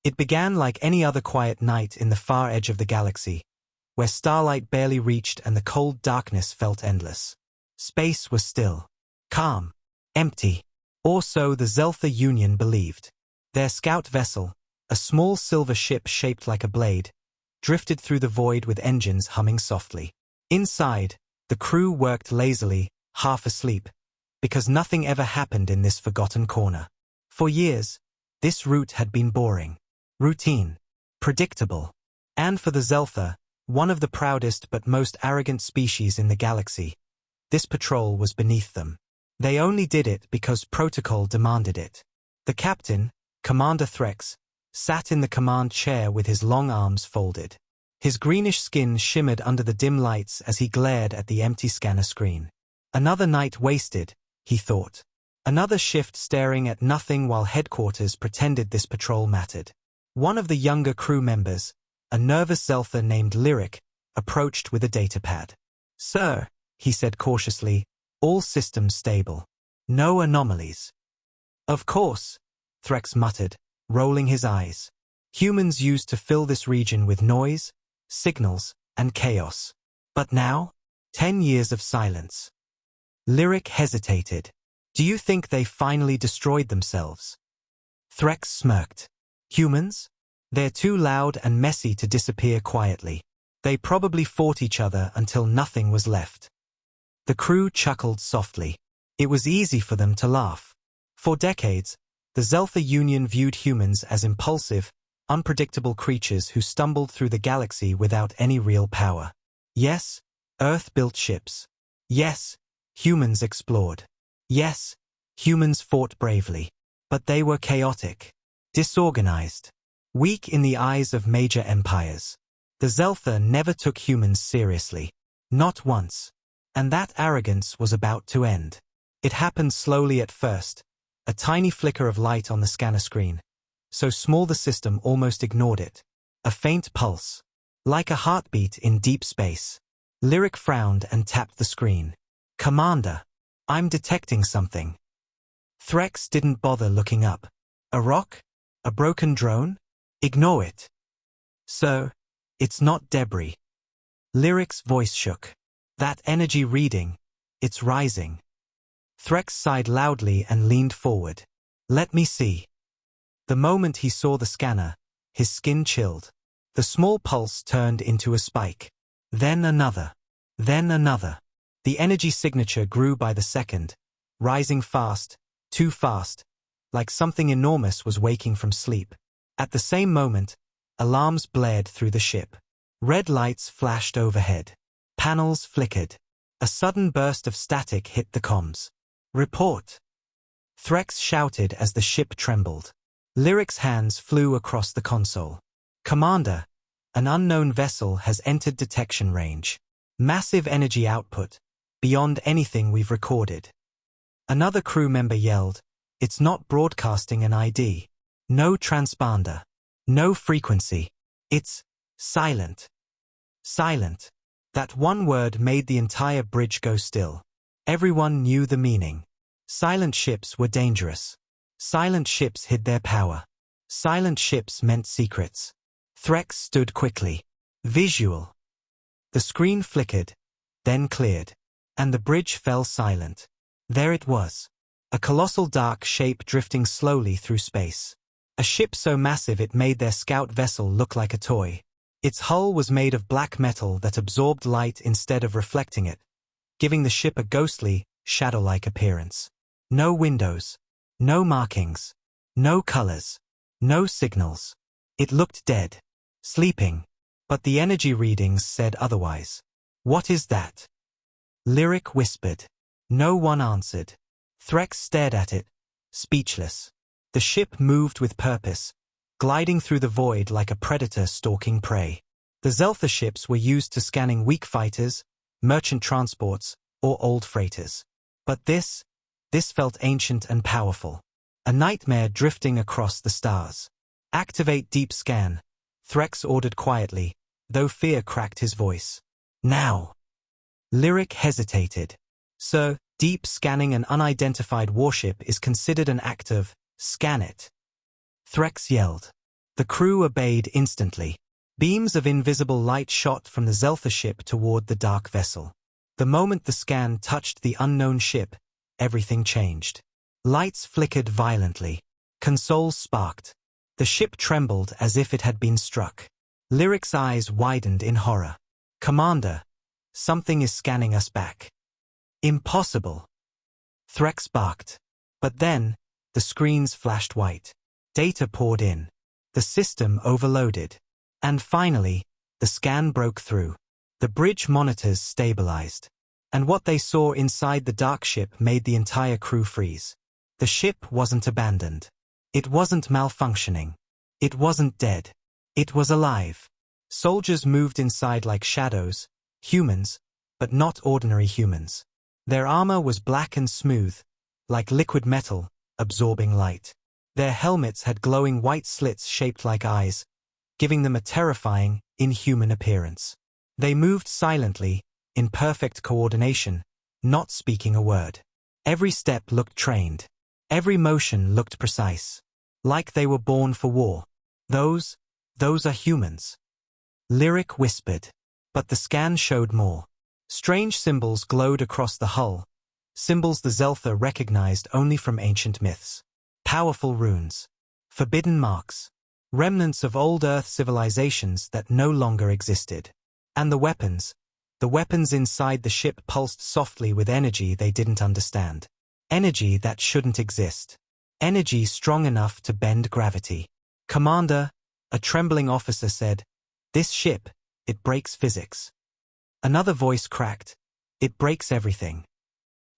It began like any other quiet night in the far edge of the galaxy, where starlight barely reached and the cold darkness felt endless. Space was still, calm, empty. Or so the Zeltha Union believed. Their scout vessel, a small silver ship shaped like a blade, drifted through the void with engines humming softly. Inside, the crew worked lazily, half asleep, because nothing ever happened in this forgotten corner. For years, this route had been boring, routine, predictable. And for the Zeltha, one of the proudest but most arrogant species in the galaxy, this patrol was beneath them. They only did it because protocol demanded it. The captain, Commander Threx, sat in the command chair with his long arms folded. His greenish skin shimmered under the dim lights as he glared at the empty scanner screen. Another night wasted, he thought. Another shift staring at nothing while headquarters pretended this patrol mattered. One of the younger crew members, a nervous Zeltha named Lyric, approached with a datapad. "Sir," he said cautiously, "all systems stable. No anomalies." "Of course," Threx muttered, rolling his eyes. Humans used to fill this region with noise, signals, and chaos. But now? 10 years of silence. Lyric hesitated. "Do you think they finally destroyed themselves?" Threx smirked. "Humans? They're too loud and messy to disappear quietly. They probably fought each other until nothing was left." The crew chuckled softly. It was easy for them to laugh. For decades, the Zeltha Union viewed humans as impulsive, unpredictable creatures who stumbled through the galaxy without any real power. Yes, Earth built ships. Yes, humans explored. Yes, humans fought bravely. But they were chaotic, disorganized, weak in the eyes of major empires. The Zeltha never took humans seriously. Not once. And that arrogance was about to end. It happened slowly at first, a tiny flicker of light on the scanner screen, so small the system almost ignored it. A faint pulse, like a heartbeat in deep space. Lyric frowned and tapped the screen. "Commander, I'm detecting something." Threx didn't bother looking up. "A rock? A broken drone? Ignore it." "Sir, it's not debris." Lyric's voice shook. "That energy reading, it's rising." Threx sighed loudly and leaned forward. "Let me see." The moment he saw the scanner, his skin chilled. The small pulse turned into a spike. Then another. Then another. The energy signature grew by the second, rising fast, too fast, like something enormous was waking from sleep. At the same moment, alarms blared through the ship. Red lights flashed overhead. Panels flickered. A sudden burst of static hit the comms. "Report!" Threx shouted as the ship trembled. Lyric's hands flew across the console. "Commander, an unknown vessel has entered detection range. Massive energy output, beyond anything we've recorded." Another crew member yelled, "It's not broadcasting an ID. No transponder. No frequency. It's silent." Silent. That one word made the entire bridge go still. Everyone knew the meaning. Silent ships were dangerous. Silent ships hid their power. Silent ships meant secrets. Threx stood quickly. Visual. The screen flickered, then cleared, and the bridge fell silent. There it was. A colossal dark shape drifting slowly through space. A ship so massive it made their scout vessel look like a toy. Its hull was made of black metal that absorbed light instead of reflecting it, giving the ship a ghostly, shadow-like appearance. No windows. No markings. No colors. No signals. It looked dead. Sleeping. But the energy readings said otherwise. "What is that?" Lyric whispered. No one answered. Threx stared at it, speechless. The ship moved with purpose, gliding through the void like a predator stalking prey. The Zeltha ships were used to scanning weak fighters, merchant transports, or old freighters. But this felt ancient and powerful. A nightmare drifting across the stars. "Activate deep scan," Threx ordered quietly, though fear cracked his voice. "Now." Lyric hesitated. "Sir, deep scanning an unidentified warship is considered an act of scan it." Threx yelled. The crew obeyed instantly. Beams of invisible light shot from the Zeltha ship toward the dark vessel. The moment the scan touched the unknown ship, everything changed. Lights flickered violently. Consoles sparked. The ship trembled as if it had been struck. Lyric's eyes widened in horror. "Commander, something is scanning us back." "Impossible." Threx barked. But then, the screens flashed white. Data poured in. The system overloaded. And finally, the scan broke through. The bridge monitors stabilized. And what they saw inside the dark ship made the entire crew freeze. The ship wasn't abandoned. It wasn't malfunctioning. It wasn't dead. It was alive. Soldiers moved inside like shadows, humans, but not ordinary humans. Their armor was black and smooth, like liquid metal, absorbing light. Their helmets had glowing white slits shaped like eyes, giving them a terrifying, inhuman appearance. They moved silently, in perfect coordination, not speaking a word. Every step looked trained. Every motion looked precise. Like they were born for war. Those are humans. Lyric whispered. But the scan showed more. Strange symbols glowed across the hull. Symbols the Zeltha recognized only from ancient myths. Powerful runes. Forbidden marks. Remnants of old Earth civilizations that no longer existed. And the weapons inside the ship pulsed softly with energy they didn't understand. Energy that shouldn't exist. Energy strong enough to bend gravity. "Commander," a trembling officer said, "this ship, it breaks physics." Another voice cracked, "It breaks everything."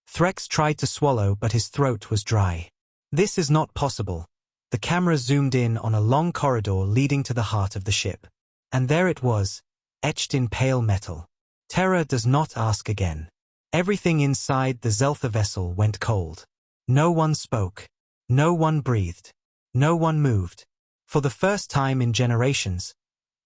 Threx tried to swallow, but his throat was dry. "This is not possible." The camera zoomed in on a long corridor leading to the heart of the ship. And there it was, etched in pale metal. Terror does not ask again. Everything inside the Zeltha vessel went cold. No one spoke. No one breathed. No one moved. For the first time in generations,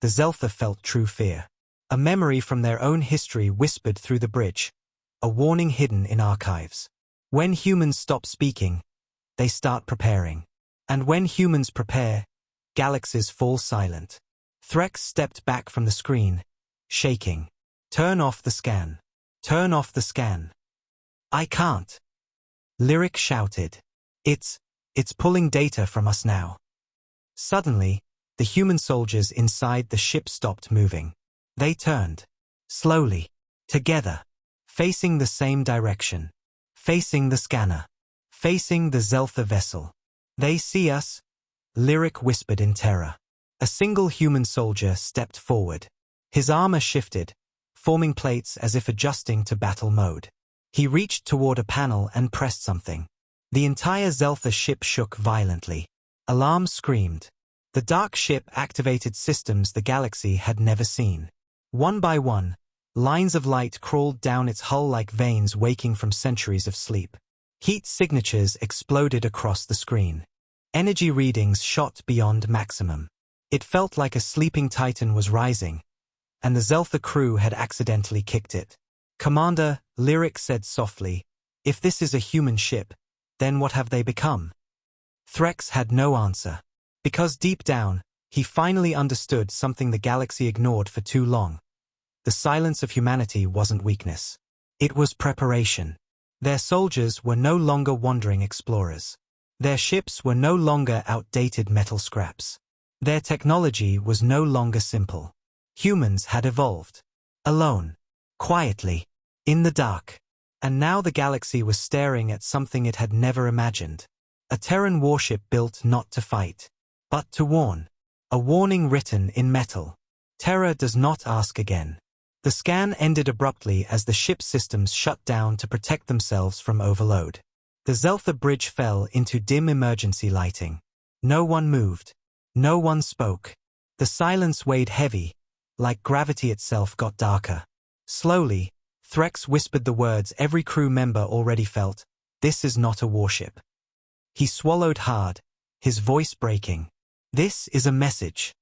the Zeltha felt true fear. A memory from their own history whispered through the bridge, a warning hidden in archives. When humans stop speaking, they start preparing. And when humans prepare, galaxies fall silent. Threx stepped back from the screen, shaking. "Turn off the scan. Turn off the scan." "I can't." Lyric shouted. It's pulling data from us now." Suddenly, the human soldiers inside the ship stopped moving. They turned. Slowly. Together. Facing the same direction. Facing the scanner. Facing the Zeltha vessel. "They see us," Lyric whispered in terror. A single human soldier stepped forward. His armor shifted, forming plates as if adjusting to battle mode. He reached toward a panel and pressed something. The entire Zeltha ship shook violently. Alarms screamed. The dark ship activated systems the galaxy had never seen. One by one, lines of light crawled down its hull like veins waking from centuries of sleep. Heat signatures exploded across the screen. Energy readings shot beyond maximum. It felt like a sleeping titan was rising, and the Zeltha crew had accidentally kicked it. "Commander," Lyric said softly, "if this is a human ship, then what have they become?" Threx had no answer. Because deep down, he finally understood something the galaxy ignored for too long. The silence of humanity wasn't weakness. It was preparation. Their soldiers were no longer wandering explorers. Their ships were no longer outdated metal scraps. Their technology was no longer simple. Humans had evolved. Alone. Quietly. In the dark. And now the galaxy was staring at something it had never imagined. A Terran warship built not to fight, but to warn. A warning written in metal. Terror does not ask again. The scan ended abruptly as the ship's systems shut down to protect themselves from overload. The Zeltha bridge fell into dim emergency lighting. No one moved. No one spoke. The silence weighed heavy, like gravity itself got darker. Slowly, Threx whispered the words every crew member already felt, "This is not a warship." He swallowed hard, his voice breaking. "This is a message.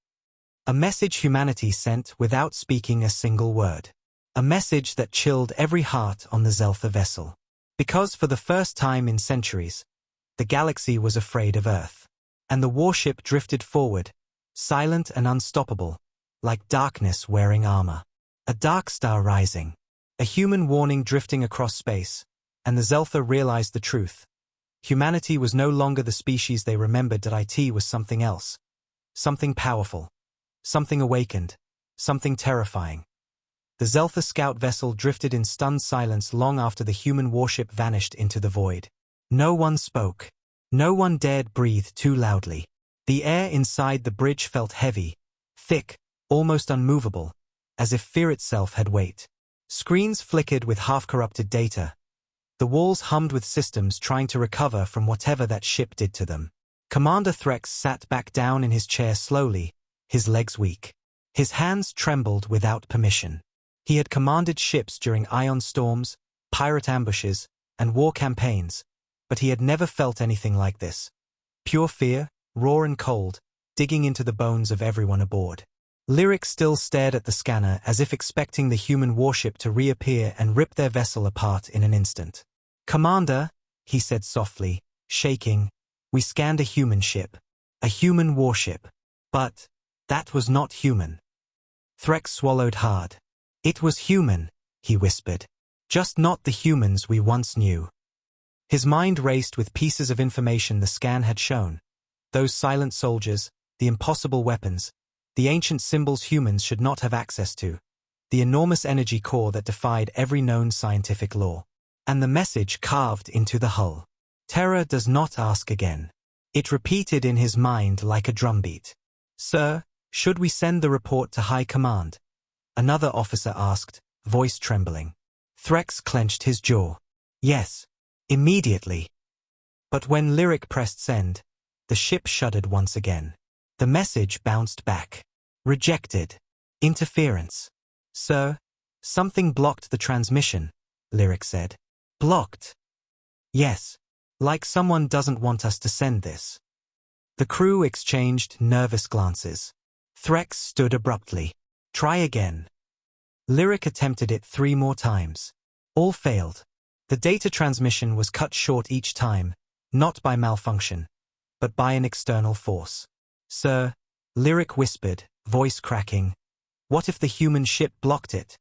A message humanity sent without speaking a single word. A message that chilled every heart on the Zeltha vessel. Because for the first time in centuries, the galaxy was afraid of Earth. And the warship drifted forward, silent and unstoppable, like darkness wearing armor. A dark star rising. A human warning drifting across space, and the Zeltha realized the truth. Humanity was no longer the species they remembered, that it was something else. Something powerful. Something awakened. Something terrifying. The Zeltha scout vessel drifted in stunned silence long after the human warship vanished into the void. No one spoke. No one dared breathe too loudly. The air inside the bridge felt heavy, thick, almost unmovable, as if fear itself had weight. Screens flickered with half-corrupted data. The walls hummed with systems trying to recover from whatever that ship did to them. Commander Threx sat back down in his chair slowly, his legs weak. His hands trembled without permission. He had commanded ships during ion storms, pirate ambushes, and war campaigns, but he had never felt anything like this. Pure fear, raw and cold, digging into the bones of everyone aboard. Lyric still stared at the scanner as if expecting the human warship to reappear and rip their vessel apart in an instant. "Commander," he said softly, shaking, "we scanned a human ship. A human warship. But that was not human." Threx swallowed hard. "It was human," he whispered. "Just not the humans we once knew." His mind raced with pieces of information the scan had shown. Those silent soldiers, the impossible weapons, the ancient symbols humans should not have access to, the enormous energy core that defied every known scientific law. And the message carved into the hull. "Terror does not ask again." It repeated in his mind like a drumbeat. "Sir, should we send the report to High Command?" Another officer asked, voice trembling. Threx clenched his jaw. "Yes. Immediately." But when Lyric pressed send, the ship shuddered once again. The message bounced back. "Rejected. Interference." "Sir, something blocked the transmission," Lyric said. "Blocked?" "Yes. Like someone doesn't want us to send this." The crew exchanged nervous glances. Threx stood abruptly. "Try again." Lyric attempted it 3 more times. All failed. The data transmission was cut short each time, not by malfunction, but by an external force. "Sir," Lyric whispered, voice cracking, "what if the human ship blocked it?"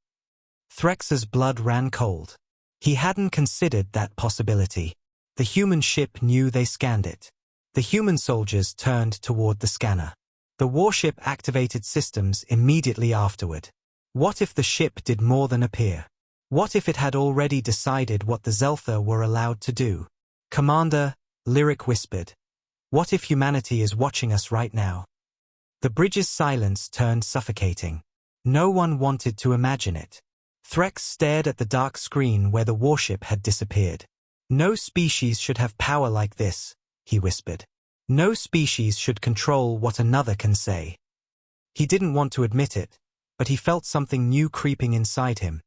Threx's blood ran cold. He hadn't considered that possibility. The human ship knew they scanned it. The human soldiers turned toward the scanner. The warship activated systems immediately afterward. What if the ship did more than appear? What if it had already decided what the Zeltha were allowed to do? "Commander," Lyric whispered, "what if humanity is watching us right now?" The bridge's silence turned suffocating. No one wanted to imagine it. Threx stared at the dark screen where the warship had disappeared. "No species should have power like this," he whispered. "No species should control what another can say." He didn't want to admit it, but he felt something new creeping inside him.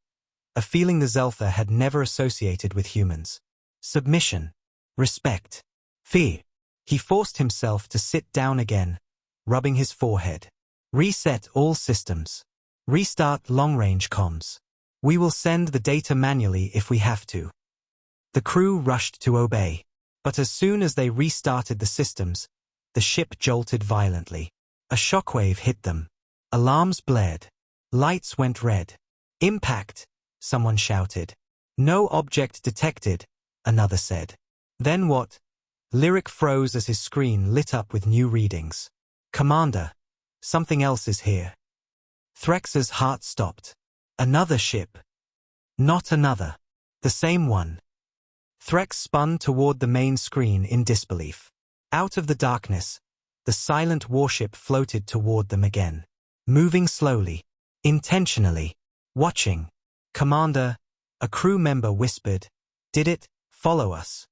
A feeling the Zeltha had never associated with humans. Submission. Respect. Fear. He forced himself to sit down again, rubbing his forehead. "Reset all systems. Restart long-range comms. We will send the data manually if we have to." The crew rushed to obey. But as soon as they restarted the systems, the ship jolted violently. A shockwave hit them. Alarms blared. Lights went red. "Impact," someone shouted. "No object detected," another said. "Then what?" Lyric froze as his screen lit up with new readings. "Commander, something else is here." Threx's heart stopped. Another ship. Not another. The same one. Threx spun toward the main screen in disbelief. Out of the darkness, the silent warship floated toward them again. Moving slowly. Intentionally. Watching. "Commander," a crew member whispered. "Did it follow us?"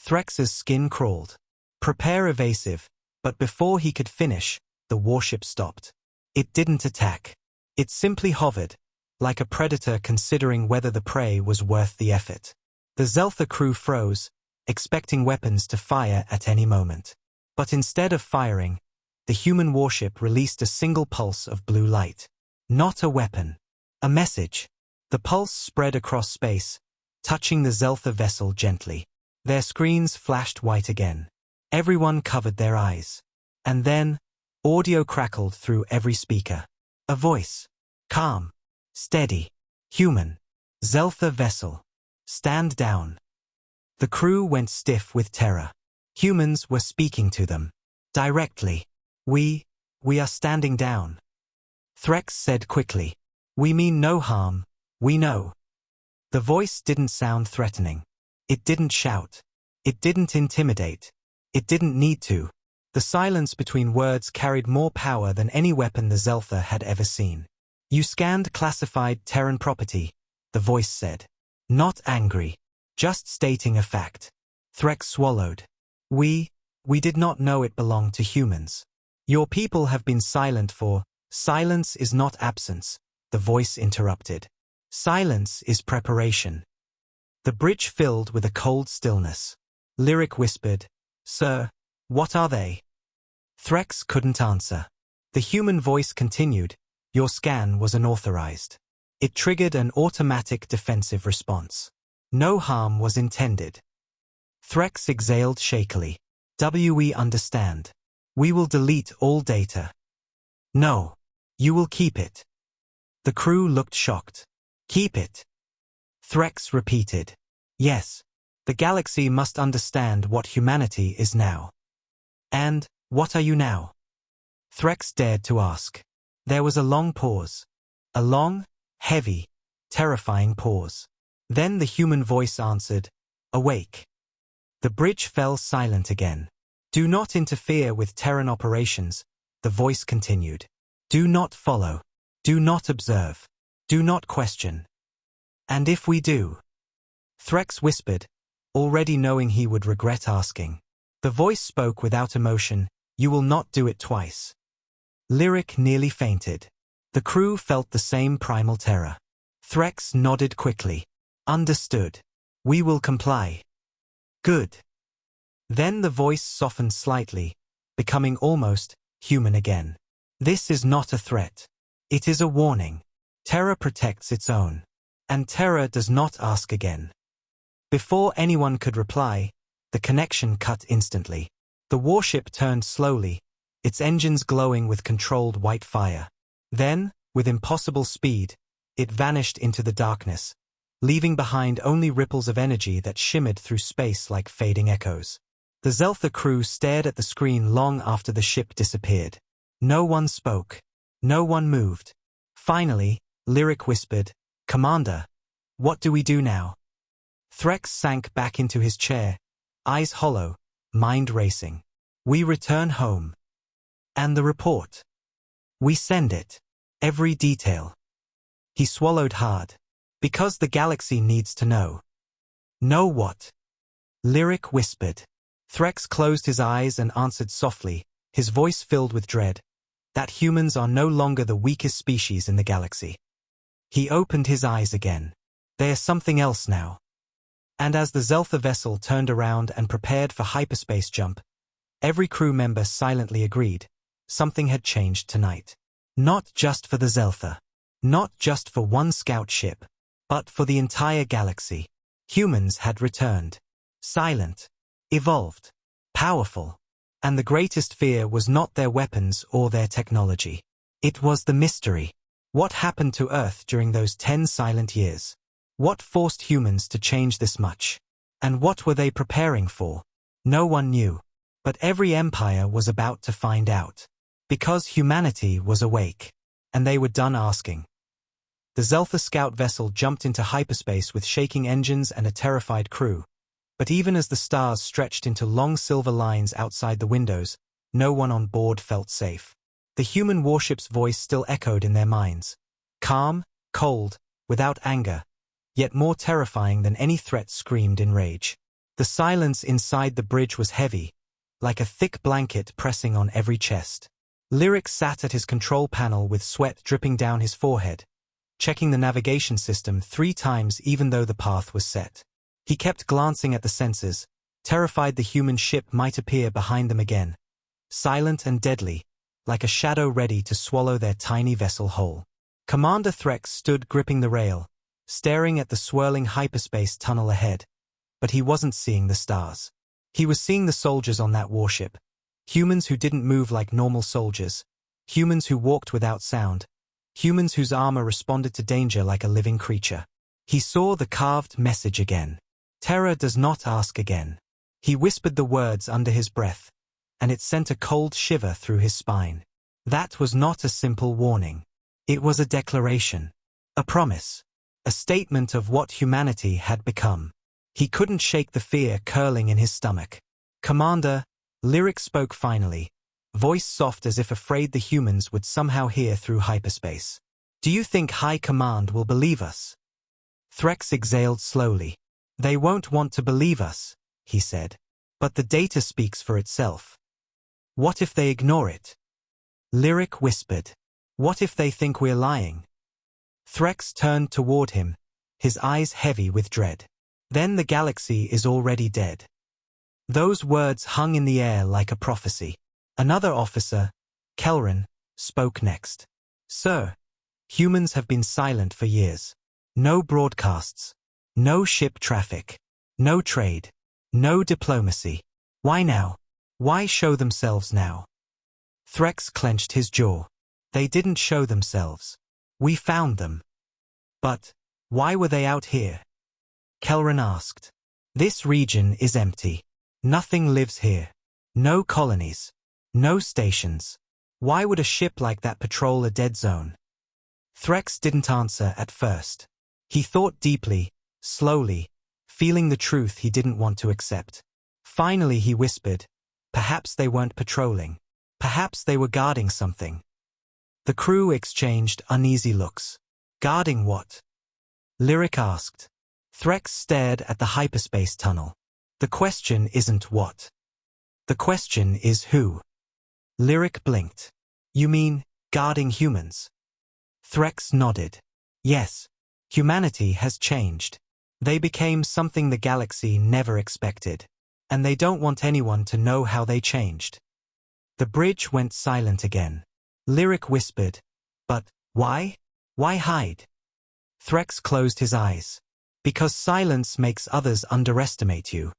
Threx's skin crawled. "Prepare evasive," but before he could finish, the warship stopped. It didn't attack. It simply hovered, like a predator considering whether the prey was worth the effort. The Zeltha crew froze, expecting weapons to fire at any moment. But instead of firing, the human warship released a single pulse of blue light. Not a weapon. A message. The pulse spread across space, touching the Zeltha vessel gently. Their screens flashed white again. Everyone covered their eyes. And then, Audio crackled through every speaker. A voice. Calm. Steady. Human. Zeltha vessel. Stand down. The crew went stiff with terror. Humans were speaking to them. Directly. We are standing down. Threx said quickly. We mean no harm, we know. The voice didn't sound threatening. It didn't shout. It didn't intimidate. It didn't need to. The silence between words carried more power than any weapon the Zeltha had ever seen. You scanned classified Terran property, the voice said. Not angry. Just stating a fact. Threx swallowed. We did not know it belonged to humans. Your people have been silent for. Silence is not absence, the voice interrupted. Silence is preparation. The bridge filled with a cold stillness. Lyric whispered, Sir, what are they? Threx couldn't answer. The human voice continued, Your scan was unauthorized. It triggered an automatic defensive response. No harm was intended. Threx exhaled shakily. We understand. We will delete all data. No. You will keep it. The crew looked shocked. Keep it. Threx repeated. Yes. The galaxy must understand what humanity is now. And, what are you now? Threx dared to ask. There was a long pause. A long, heavy, terrifying pause. Then the human voice answered, Awake. The bridge fell silent again. Do not interfere with Terran operations, the voice continued. Do not follow. Do not observe. Do not question. And if we do? Threx whispered, already knowing he would regret asking. The voice spoke without emotion, You will not do it twice. Lyric nearly fainted. The crew felt the same primal terror. Threx nodded quickly. Understood. We will comply. Good. Then the voice softened slightly, becoming almost human again. This is not a threat. It is a warning. Terror protects its own. And terror does not ask again. Before anyone could reply, the connection cut instantly. The warship turned slowly, its engines glowing with controlled white fire. Then, with impossible speed, it vanished into the darkness, leaving behind only ripples of energy that shimmered through space like fading echoes. The Zeltha crew stared at the screen long after the ship disappeared. No one spoke. No one moved. Finally, Lyric whispered, Commander, what do we do now? Threx sank back into his chair, eyes hollow, mind racing. We return home. And the report? We send it. Every detail. He swallowed hard. Because the galaxy needs to know. Know what? Lyric whispered. Threx closed his eyes and answered softly, his voice filled with dread, that humans are no longer the weakest species in the galaxy. He opened his eyes again. They are something else now. And as the Zeltha vessel turned around and prepared for hyperspace jump, every crew member silently agreed, something had changed tonight. Not just for the Zeltha. Not just for one scout ship. But for the entire galaxy. Humans had returned. Silent. Evolved. Powerful. And the greatest fear was not their weapons or their technology. It was the mystery. What happened to Earth during those 10 silent years? What forced humans to change this much? And what were they preparing for? No one knew. But every empire was about to find out. Because humanity was awake. And they were done asking. The Zeltha scout vessel jumped into hyperspace with shaking engines and a terrified crew. But even as the stars stretched into long silver lines outside the windows, no one on board felt safe. The human warship's voice still echoed in their minds. Calm, cold, without anger, yet more terrifying than any threat screamed in rage. The silence inside the bridge was heavy, like a thick blanket pressing on every chest. Lyric sat at his control panel with sweat dripping down his forehead, checking the navigation system 3 times even though the path was set. He kept glancing at the sensors, terrified the human ship might appear behind them again, silent and deadly, like a shadow ready to swallow their tiny vessel whole. Commander Threx stood gripping the rail, staring at the swirling hyperspace tunnel ahead, but he wasn't seeing the stars. He was seeing the soldiers on that warship, Humans who didn't move like normal soldiers. Humans who walked without sound. Humans whose armor responded to danger like a living creature. He saw the carved message again. Terror does not ask again. He whispered the words under his breath, and it sent a cold shiver through his spine. That was not a simple warning. It was a declaration. A promise. A statement of what humanity had become. He couldn't shake the fear curling in his stomach. "Commander," Lyric spoke finally, voice soft as if afraid the humans would somehow hear through hyperspace. "Do you think High Command will believe us?" Threx exhaled slowly. "They won't want to believe us," he said. "But the data speaks for itself." "What if they ignore it?" Lyric whispered. "What if they think we're lying?" Threx turned toward him, his eyes heavy with dread. "Then the galaxy is already dead." Those words hung in the air like a prophecy. Another officer, Kelran, spoke next. "Sir, humans have been silent for years. No broadcasts. No ship traffic. No trade. No diplomacy. Why now? Why show themselves now?" Threx clenched his jaw. "They didn't show themselves. We found them." "But why were they out here?" Kelran asked. "This region is empty. Nothing lives here. No colonies. No stations. Why would a ship like that patrol a dead zone?" Threx didn't answer at first. He thought deeply, slowly, feeling the truth he didn't want to accept. Finally he whispered, "Perhaps they weren't patrolling. Perhaps they were guarding something." The crew exchanged uneasy looks. "Guarding what?" Lyric asked. Threx stared at the hyperspace tunnel. "The question isn't what. The question is who." Lyric blinked. "You mean, guarding humans?" Threx nodded. "Yes. Humanity has changed. They became something the galaxy never expected. And they don't want anyone to know how they changed." The bridge went silent again. Lyric whispered, "But why? Why hide?" Threx closed his eyes. "Because silence makes others underestimate you."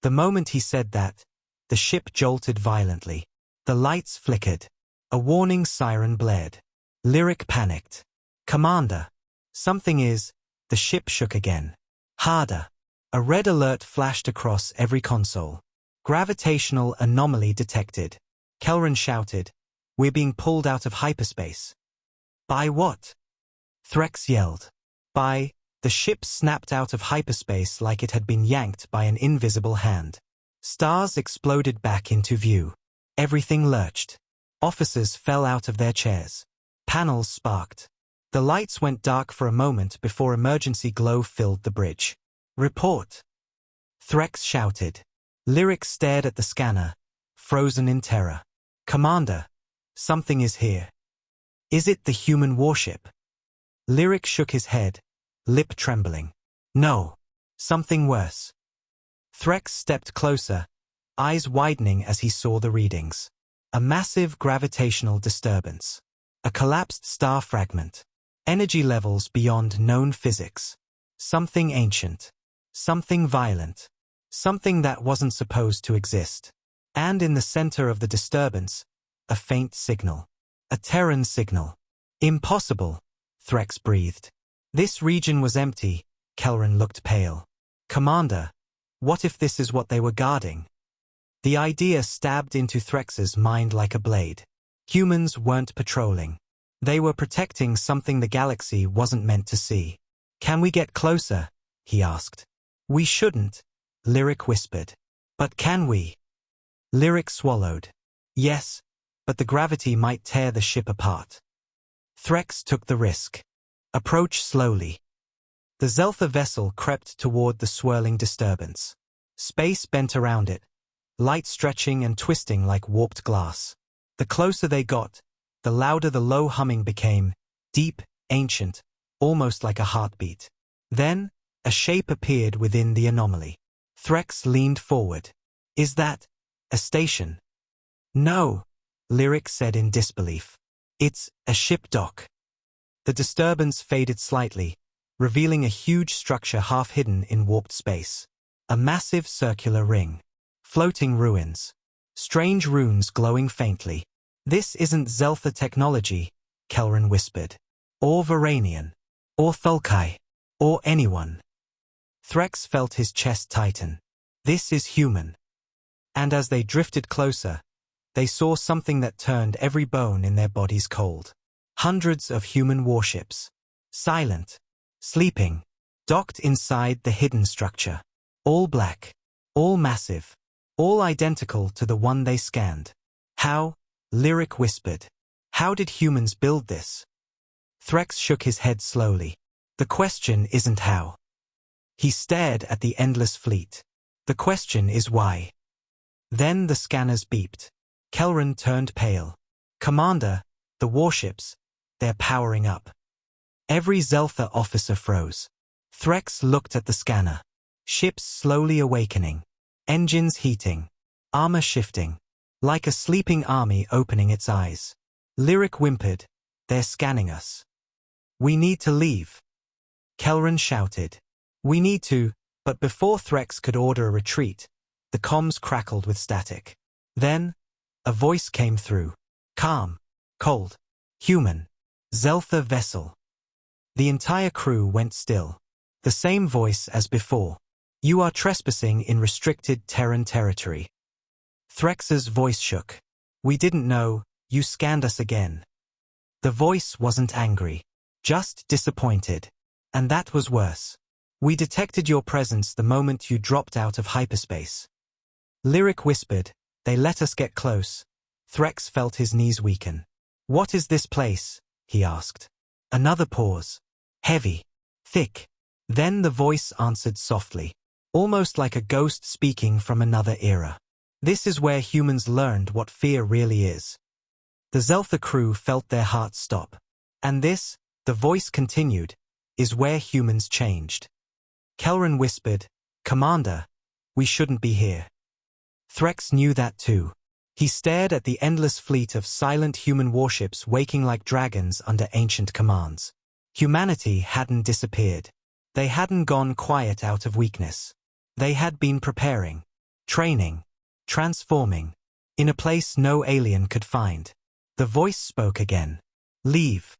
The moment he said that, the ship jolted violently. The lights flickered. A warning siren blared. Lyric panicked. "Commander. Something is..." The ship shook again. Harder. A red alert flashed across every console. "Gravitational anomaly detected." Kelran shouted, "We're being pulled out of hyperspace." "By what?" Threx yelled. "By..." The ship snapped out of hyperspace like it had been yanked by an invisible hand. Stars exploded back into view. Everything lurched. Officers fell out of their chairs. Panels sparked. The lights went dark for a moment before emergency glow filled the bridge. "Report!" Threx shouted. Lyric stared at the scanner, frozen in terror. "Commander, something is here." "Is it the human warship?" Lyric shook his head, lip trembling. "No. Something worse." Threx stepped closer, eyes widening as he saw the readings. A massive gravitational disturbance. A collapsed star fragment. Energy levels beyond known physics. Something ancient. Something violent. Something that wasn't supposed to exist. And in the center of the disturbance, a faint signal. A Terran signal. "Impossible," Threx breathed. "This region was empty." Kelran looked pale. "Commander, what if this is what they were guarding?" The idea stabbed into Threx's mind like a blade. Humans weren't patrolling. They were protecting something the galaxy wasn't meant to see. "Can we get closer?" he asked. "We shouldn't," Lyric whispered. "But can we?" Lyric swallowed. "Yes, but the gravity might tear the ship apart." Threx took the risk. "Approach slowly." The Zeltha vessel crept toward the swirling disturbance. Space bent around it, light stretching and twisting like warped glass. The closer they got, the louder the low humming became, deep, ancient, almost like a heartbeat. Then, a shape appeared within the anomaly. Threx leaned forward. "Is that a station?" "No," Lyric said in disbelief. "It's a ship dock." The disturbance faded slightly, revealing a huge structure half hidden in warped space. A massive circular ring. Floating ruins. strange runes glowing faintly. This isn't Zeltha technology, Kelran whispered. Or Varanian. Or Thulkai. Or anyone. Threx felt his chest tighten. This is human. And as they drifted closer, they saw something that turned every bone in their bodies cold. Hundreds of human warships. Silent. Sleeping. Docked inside the hidden structure. All black. All massive. All identical to the one they scanned. How? Lyric whispered. How did humans build this? Threx shook his head slowly. The question isn't how. He stared at the endless fleet. The question is why. Then the scanners beeped. Kelran turned pale. Commander, the warships, they're powering up. Every Zeltha officer froze. Threx looked at the scanner. Ships slowly awakening. Engines heating. Armor shifting. Like a sleeping army opening its eyes. Lyric whimpered. They're scanning us. We need to leave. Kelran shouted. We need to, but before Threx could order a retreat, the comms crackled with static. Then, a voice came through. Calm. Cold. Human. Zeltha vessel. The entire crew went still. The same voice as before. You are trespassing in restricted Terran territory. Threx's voice shook. We didn't know, you scanned us again. The voice wasn't angry. Just disappointed. And that was worse. We detected your presence the moment you dropped out of hyperspace. Lyric whispered, they let us get close. Threx felt his knees weaken. What is this place? He asked. Another pause. Heavy. Thick. Then the voice answered softly. Almost like a ghost speaking from another era. This is where humans learned what fear really is. The Zeltha crew felt their hearts stop. And this, the voice continued, is where humans changed. Kelran whispered, Commander, we shouldn't be here. Threx knew that too. He stared at the endless fleet of silent human warships waking like dragons under ancient commands. Humanity hadn't disappeared. They hadn't gone quiet out of weakness. They had been preparing, training, transforming, in a place no alien could find. The voice spoke again. Leave.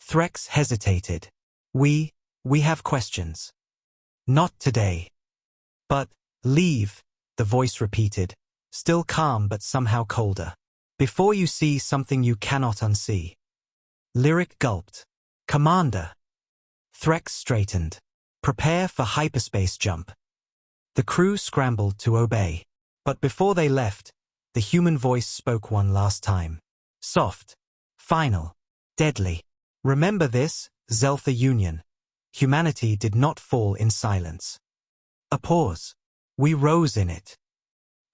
Threx hesitated. We have questions. Not today. But, leave, the voice repeated, still calm but somehow colder. Before you see something you cannot unsee. Lyric gulped. Commander. Threx straightened. Prepare for hyperspace jump. The crew scrambled to obey. But before they left, the human voice spoke one last time. Soft. Final. Deadly. Remember this, Zeltha Union. Humanity did not fall in silence. A pause. We rose in it.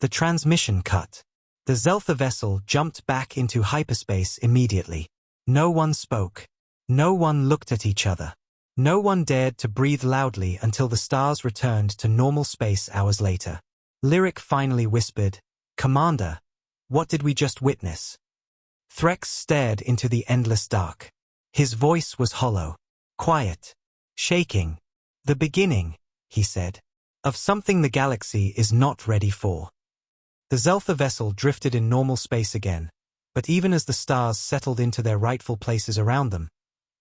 The transmission cut. The Zeltha vessel jumped back into hyperspace immediately. No one spoke. No one looked at each other. No one dared to breathe loudly until the stars returned to normal space hours later. Lyric finally whispered, Commander, what did we just witness? Threx stared into the endless dark. His voice was hollow, quiet, shaking. The beginning, he said, of something the galaxy is not ready for. The Zeltha vessel drifted in normal space again, but even as the stars settled into their rightful places around them,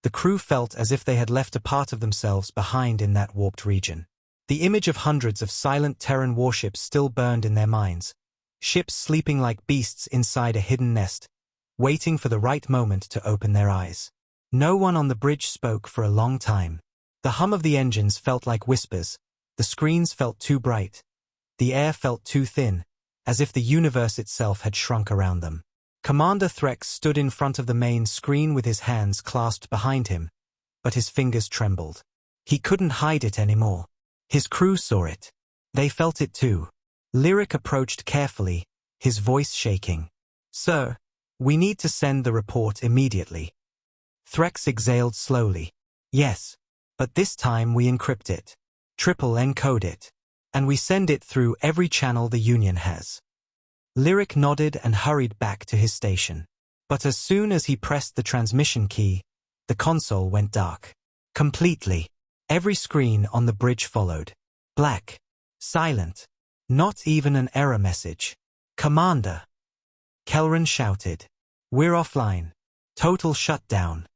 the crew felt as if they had left a part of themselves behind in that warped region. The image of hundreds of silent Terran warships still burned in their minds, ships sleeping like beasts inside a hidden nest, waiting for the right moment to open their eyes. No one on the bridge spoke for a long time. The hum of the engines felt like whispers, the screens felt too bright, the air felt too thin, as if the universe itself had shrunk around them. Commander Threx stood in front of the main screen with his hands clasped behind him, but his fingers trembled. He couldn't hide it anymore. His crew saw it. They felt it too. Lyric approached carefully, his voice shaking. Sir, we need to send the report immediately. Threx exhaled slowly. Yes, but this time we encrypt it. Triple encode it. And we send it through every channel the Union has. Lyric nodded and hurried back to his station. But as soon as he pressed the transmission key, the console went dark. Completely. Every screen on the bridge followed. Black. Silent. Not even an error message. Commander! Kelran shouted. We're offline. Total shutdown.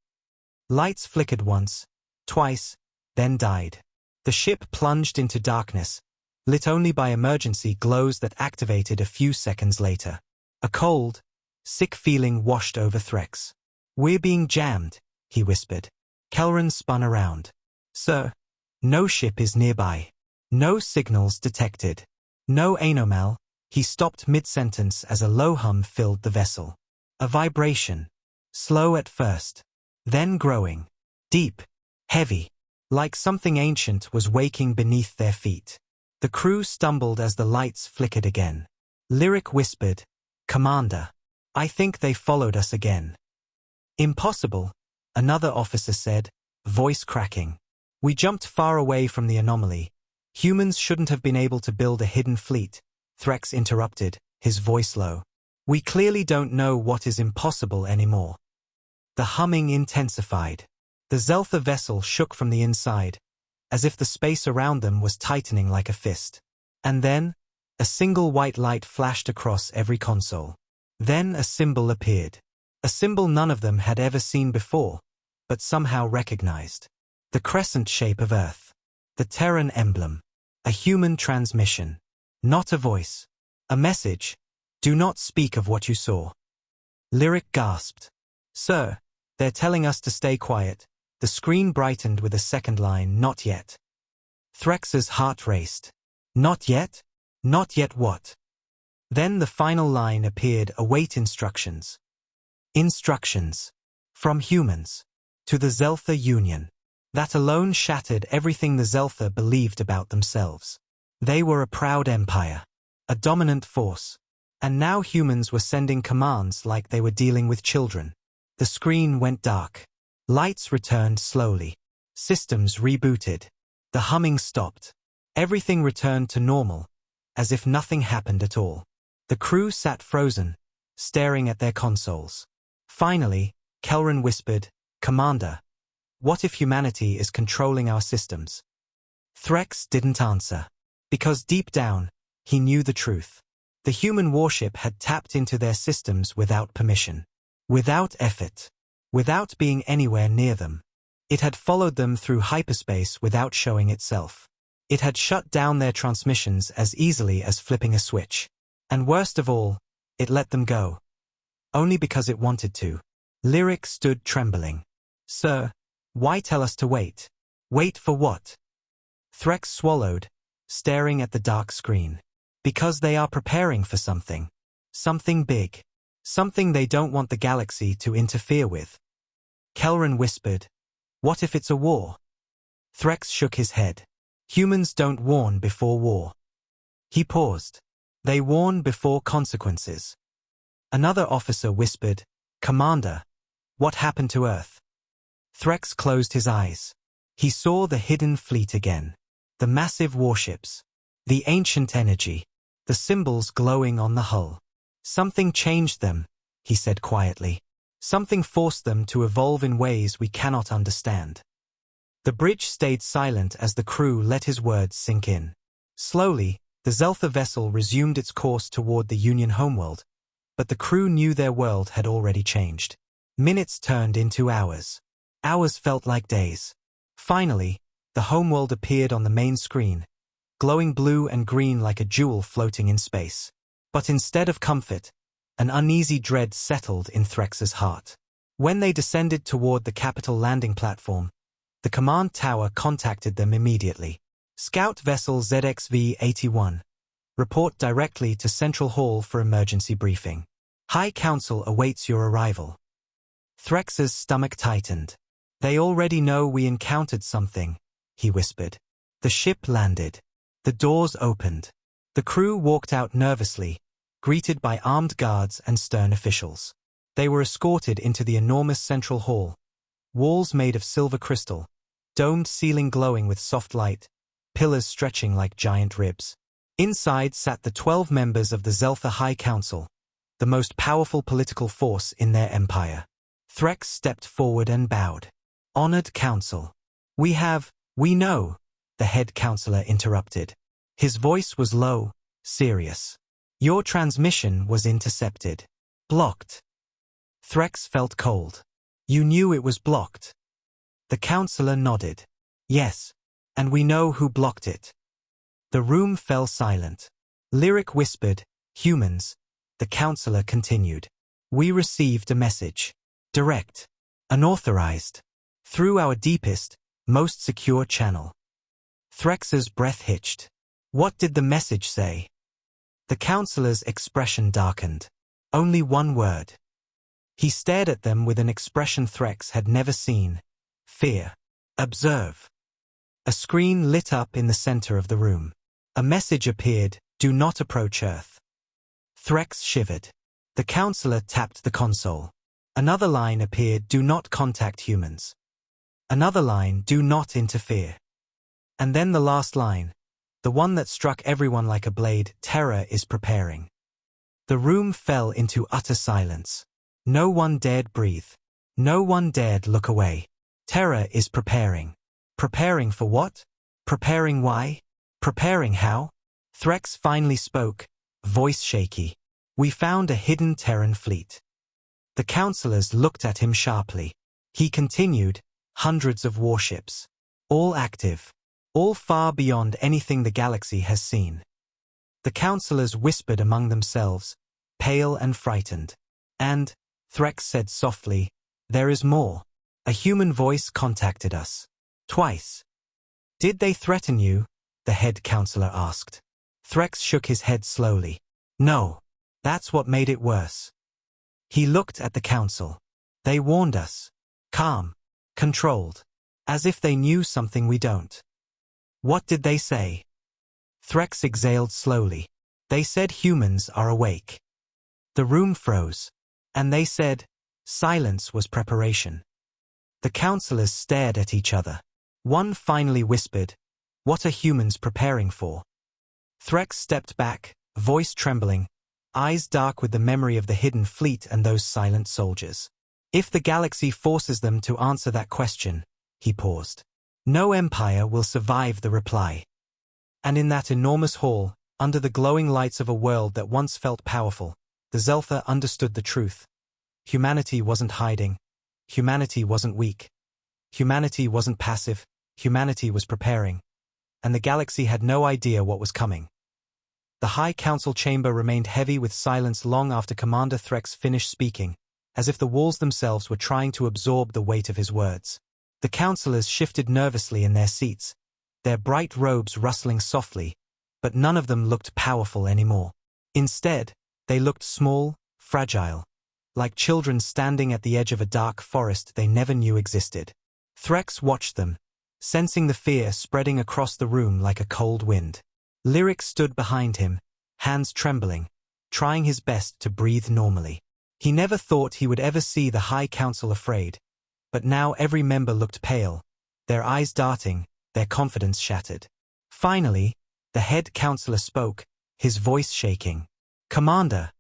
Lights flickered once, twice, then died. The ship plunged into darkness, lit only by emergency glows that activated a few seconds later. A cold, sick feeling washed over Threx. We're being jammed, he whispered. Kelran spun around. Sir, no ship is nearby. No signals detected. No anomal. He stopped mid-sentence as a low hum filled the vessel. A vibration. Slow at first. Then growing. Deep. Heavy. Like something ancient was waking beneath their feet. The crew stumbled as the lights flickered again. Lyric whispered, Commander, I think they followed us again. Impossible, another officer said, voice cracking. We jumped far away from the anomaly. Humans shouldn't have been able to build a hidden fleet, Threx interrupted, his voice low. We clearly don't know what is impossible anymore. The humming intensified. The Zeltha vessel shook from the inside, as if the space around them was tightening like a fist. And then, a single white light flashed across every console. Then a symbol appeared. A symbol none of them had ever seen before, but somehow recognized. The crescent shape of Earth. The Terran emblem. A human transmission. Not a voice. A message. Do not speak of what you saw. Lyric gasped. Sir, they're telling us to stay quiet. The screen brightened with a second line, not yet. Threx's heart raced. Not yet? Not yet what? Then the final line appeared, await instructions. Instructions. From humans. To the Zeltha Union. That alone shattered everything the Zeltha believed about themselves. They were a proud empire. A dominant force. And now humans were sending commands like they were dealing with children. The screen went dark. Lights returned slowly. Systems rebooted. The humming stopped. Everything returned to normal, as if nothing happened at all. The crew sat frozen, staring at their consoles. Finally, Kelran whispered, Commander, what if humanity is controlling our systems? Threx didn't answer, because deep down, he knew the truth. The human warship had tapped into their systems without permission. Without effort. Without being anywhere near them. It had followed them through hyperspace without showing itself. It had shut down their transmissions as easily as flipping a switch. And worst of all, it let them go. Only because it wanted to. Lyric stood trembling. Sir, why tell us to wait? Wait for what? Threx swallowed, staring at the dark screen. Because they are preparing for something. Something big. Something they don't want the galaxy to interfere with. Kelran whispered, what if it's a war? Threx shook his head. Humans don't warn before war. He paused. They warn before consequences. Another officer whispered, Commander, what happened to Earth? Threx closed his eyes. He saw the hidden fleet again. The massive warships. The ancient energy. The symbols glowing on the hull. Something changed them, he said quietly. Something forced them to evolve in ways we cannot understand. The bridge stayed silent as the crew let his words sink in. Slowly, the Zeltha vessel resumed its course toward the Union homeworld, but the crew knew their world had already changed. Minutes turned into hours. Hours felt like days. Finally, the homeworld appeared on the main screen, glowing blue and green like a jewel floating in space. But instead of comfort, an uneasy dread settled in Threx's heart. When they descended toward the capital landing platform, the command tower contacted them immediately. Scout vessel ZXV-81. Report directly to Central Hall for emergency briefing. High Council awaits your arrival. Threx's stomach tightened. They already know we encountered something, he whispered. The ship landed. The doors opened. The crew walked out nervously, greeted by armed guards and stern officials. They were escorted into the enormous central hall, walls made of silver crystal, domed ceiling glowing with soft light, pillars stretching like giant ribs. Inside sat the 12 members of the Zeltha High Council, the most powerful political force in their empire. Threx stepped forward and bowed. Honored Council. We know, the head counselor interrupted. His voice was low, serious. Your transmission was intercepted. Blocked. Threx felt cold. You knew it was blocked. The counselor nodded. Yes, and we know who blocked it. The room fell silent. Lyric whispered, humans. The counselor continued. We received a message. Direct. Unauthorized. Through our deepest, most secure channel. Threx's breath hitched. What did the message say? The counselor's expression darkened. Only one word. He stared at them with an expression Threx had never seen. Fear. Observe. A screen lit up in the center of the room. A message appeared, do not approach Earth. Threx shivered. The counselor tapped the console. Another line appeared, do not contact humans. Another line, do not interfere. And then the last line, the one that struck everyone like a blade, terror is preparing. The room fell into utter silence. No one dared breathe. No one dared look away. Terror is preparing. Preparing for what? Preparing why? Preparing how? Threx finally spoke, voice shaky. We found a hidden Terran fleet. The counselors looked at him sharply. He continued, hundreds of warships. All active. All far beyond anything the galaxy has seen. The counselors whispered among themselves, pale and frightened. And, Threx said softly, there is more. A human voice contacted us. Twice. Did they threaten you? The head counselor asked. Threx shook his head slowly. No. That's what made it worse. He looked at the council. They warned us. Calm. Controlled. As if they knew something we don't. What did they say? Threx exhaled slowly. They said humans are awake. The room froze. And they said, silence was preparation. The counselors stared at each other. One finally whispered, what are humans preparing for? Threx stepped back, voice trembling, eyes dark with the memory of the hidden fleet and those silent soldiers. If the galaxy forces them to answer that question, he paused. No empire will survive the reply. And in that enormous hall, under the glowing lights of a world that once felt powerful, the Zeltha understood the truth. Humanity wasn't hiding. Humanity wasn't weak. Humanity wasn't passive. Humanity was preparing. And the galaxy had no idea what was coming. The High Council chamber remained heavy with silence long after Commander Threx finished speaking, as if the walls themselves were trying to absorb the weight of his words. The counselors shifted nervously in their seats, their bright robes rustling softly, but none of them looked powerful anymore. Instead, they looked small, fragile, like children standing at the edge of a dark forest they never knew existed. Threx watched them, sensing the fear spreading across the room like a cold wind. Lyric stood behind him, hands trembling, trying his best to breathe normally. He never thought he would ever see the High Council afraid, but now every member looked pale, their eyes darting, their confidence shattered. Finally, the head counselor spoke, his voice shaking. Commander,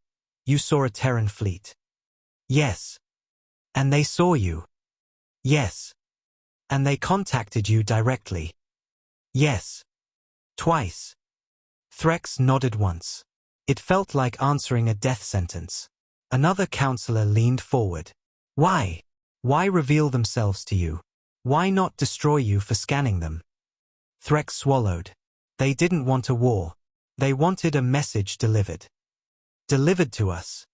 you saw a Terran fleet. Yes. And they saw you. Yes. And they contacted you directly. Yes. Twice. Threx nodded once. It felt like answering a death sentence. Another counselor leaned forward. Why? Why reveal themselves to you? Why not destroy you for scanning them? Threx swallowed. They didn't want a war. They wanted a message delivered. Delivered to us.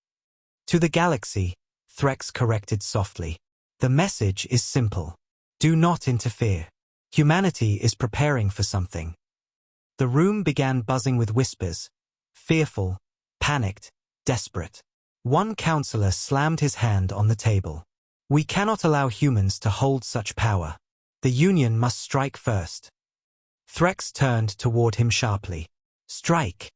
To the galaxy, Threx corrected softly. The message is simple. Do not interfere. Humanity is preparing for something. The room began buzzing with whispers. Fearful, panicked, desperate. One counselor slammed his hand on the table. We cannot allow humans to hold such power. The Union must strike first. Threx turned toward him sharply. Strike.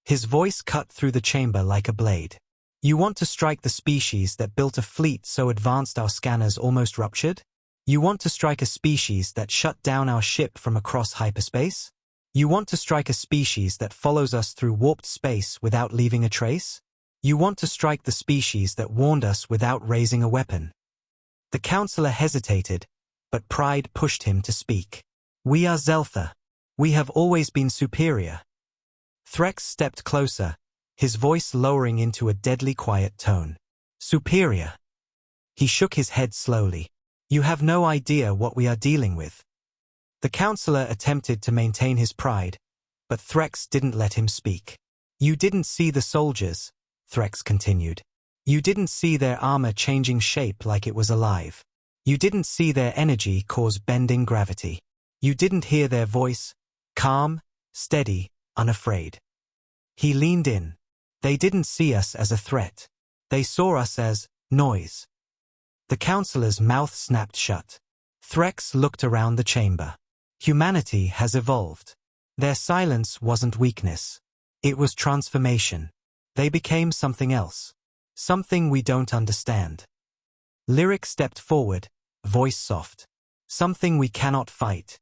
His voice cut through the chamber like a blade. You want to strike the species that built a fleet so advanced our scanners almost ruptured? You want to strike a species that shut down our ship from across hyperspace? You want to strike a species that follows us through warped space without leaving a trace? You want to strike the species that warned us without raising a weapon? The counselor hesitated, but pride pushed him to speak. We are Zeltha. We have always been superior. Threx stepped closer, his voice lowering into a deadly quiet tone. Superior. He shook his head slowly. You have no idea what we are dealing with. The counselor attempted to maintain his pride, but Threx didn't let him speak. You didn't see the soldiers, Threx continued. You didn't see their armor changing shape like it was alive. You didn't see their energy cause bending gravity. You didn't hear their voice, calm, steady, unafraid. He leaned in. They didn't see us as a threat. They saw us as noise. The counselor's mouth snapped shut. Threx looked around the chamber. Humanity has evolved. Their silence wasn't weakness. It was transformation. They became something else. Something we don't understand. Lyric stepped forward, voice soft. Something we cannot fight.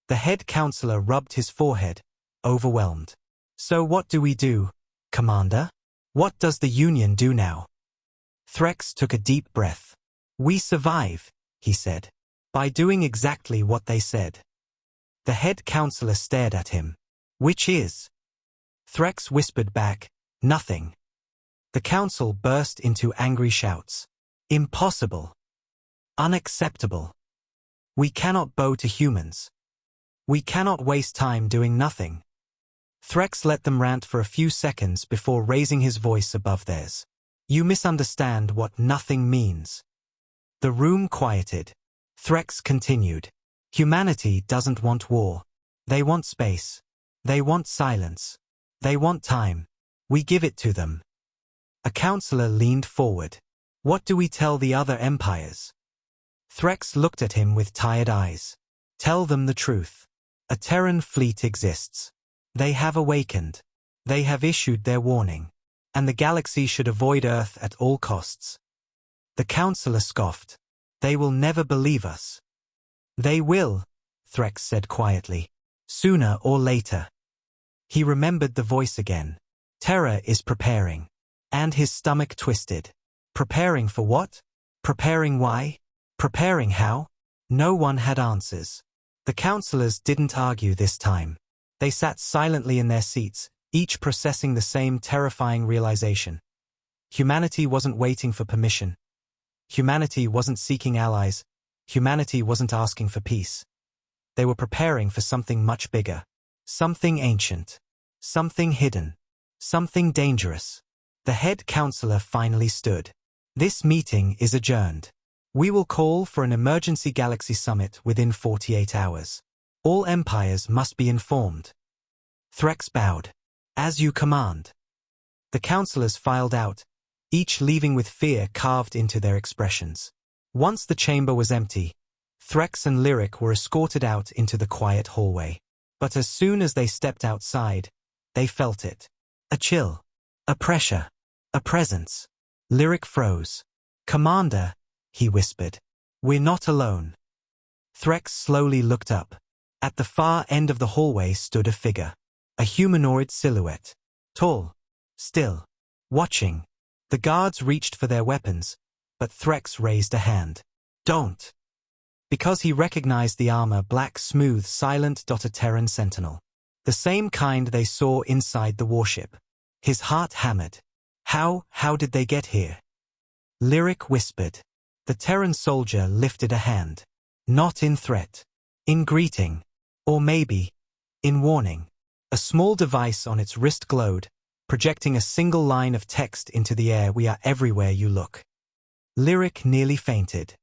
The head counselor rubbed his forehead, overwhelmed. So what do we do, Commander? What does the Union do now? Threx took a deep breath. We survive, he said, by doing exactly what they said. The head counselor stared at him. Which is? Threx whispered back, nothing. The council burst into angry shouts. Impossible. Unacceptable. We cannot bow to humans. We cannot waste time doing nothing. Threx let them rant for a few seconds before raising his voice above theirs. You misunderstand what nothing means. The room quieted. Threx continued. Humanity doesn't want war. They want space. They want silence. They want time. We give it to them. A counselor leaned forward. What do we tell the other empires? Threx looked at him with tired eyes. Tell them the truth. A Terran fleet exists. They have awakened. They have issued their warning. And the galaxy should avoid Earth at all costs. The counselor scoffed. They will never believe us. They will, Threx said quietly. Sooner or later. He remembered the voice again. Terra is preparing. And his stomach twisted. Preparing for what? Preparing why? Preparing how? No one had answers. The counselors didn't argue this time. They sat silently in their seats, each processing the same terrifying realization. Humanity wasn't waiting for permission. Humanity wasn't seeking allies. Humanity wasn't asking for peace. They were preparing for something much bigger. Something ancient. Something hidden. Something dangerous. The head counselor finally stood. This meeting is adjourned. We will call for an emergency galaxy summit within 48 hours. All empires must be informed. Threx bowed. As you command. The counselors filed out, each leaving with fear carved into their expressions. Once the chamber was empty, Threx and Lyric were escorted out into the quiet hallway. But as soon as they stepped outside, they felt it. A chill. A pressure. A presence. Lyric froze. Commander, he whispered. We're not alone. Threx slowly looked up. At the far end of the hallway stood a figure. A humanoid silhouette. Tall. Still. Watching. The guards reached for their weapons, but Threx raised a hand. Don't. Because he recognized the armor black, smooth, silent. A Terran sentinel. The same kind they saw inside the warship. His heart hammered. How did they get here? Lyric whispered. The Terran soldier lifted a hand. Not in threat. In greeting. Or maybe, in warning. A small device on its wrist glowed, projecting a single line of text into the air. We are everywhere you look. Lyric nearly fainted.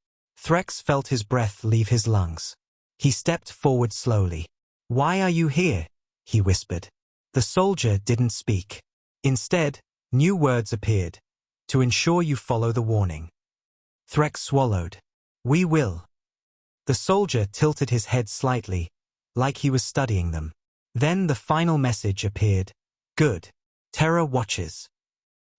Threx felt his breath leave his lungs. He stepped forward slowly. Why are you here? He whispered. The soldier didn't speak. Instead, new words appeared. To ensure you follow the warning. Threx swallowed. We will. The soldier tilted his head slightly, like he was studying them. Then the final message appeared. Good. Terra watches.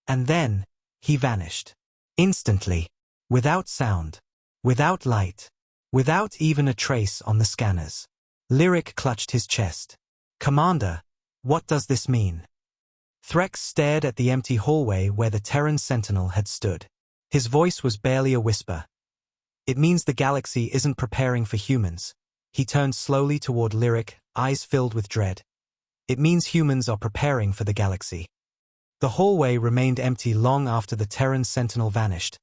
And then, he vanished. Instantly. Without sound. Without light. Without even a trace on the scanners. Lyric clutched his chest. Commander, what does this mean? Threx stared at the empty hallway where the Terran sentinel had stood. His voice was barely a whisper. It means the galaxy isn't preparing for humans. He turned slowly toward Lyric, eyes filled with dread. It means humans are preparing for the galaxy. The hallway remained empty long after the Terran sentinel vanished,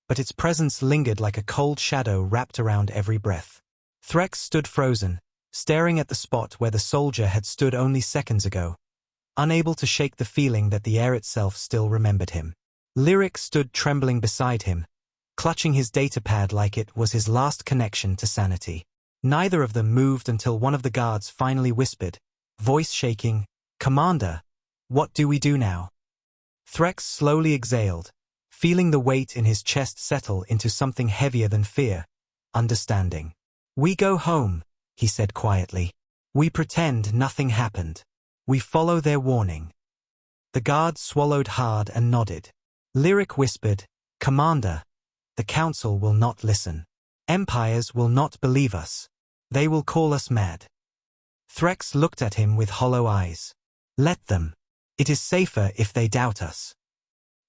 but its presence lingered like a cold shadow wrapped around every breath. Threx stood frozen, staring at the spot where the soldier had stood only seconds ago, unable to shake the feeling that the air itself still remembered him. Lyric stood trembling beside him, clutching his datapad like it was his last connection to sanity. Neither of them moved until one of the guards finally whispered, voice shaking, "Commander, what do we do now?" Threx slowly exhaled, feeling the weight in his chest settle into something heavier than fear, understanding. "We go home," he said quietly. "We pretend nothing happened. We follow their warning." The guard swallowed hard and nodded. Lyric whispered, "Commander, the Council will not listen. Empires will not believe us. They will call us mad." Threx looked at him with hollow eyes. "Let them. It is safer if they doubt us."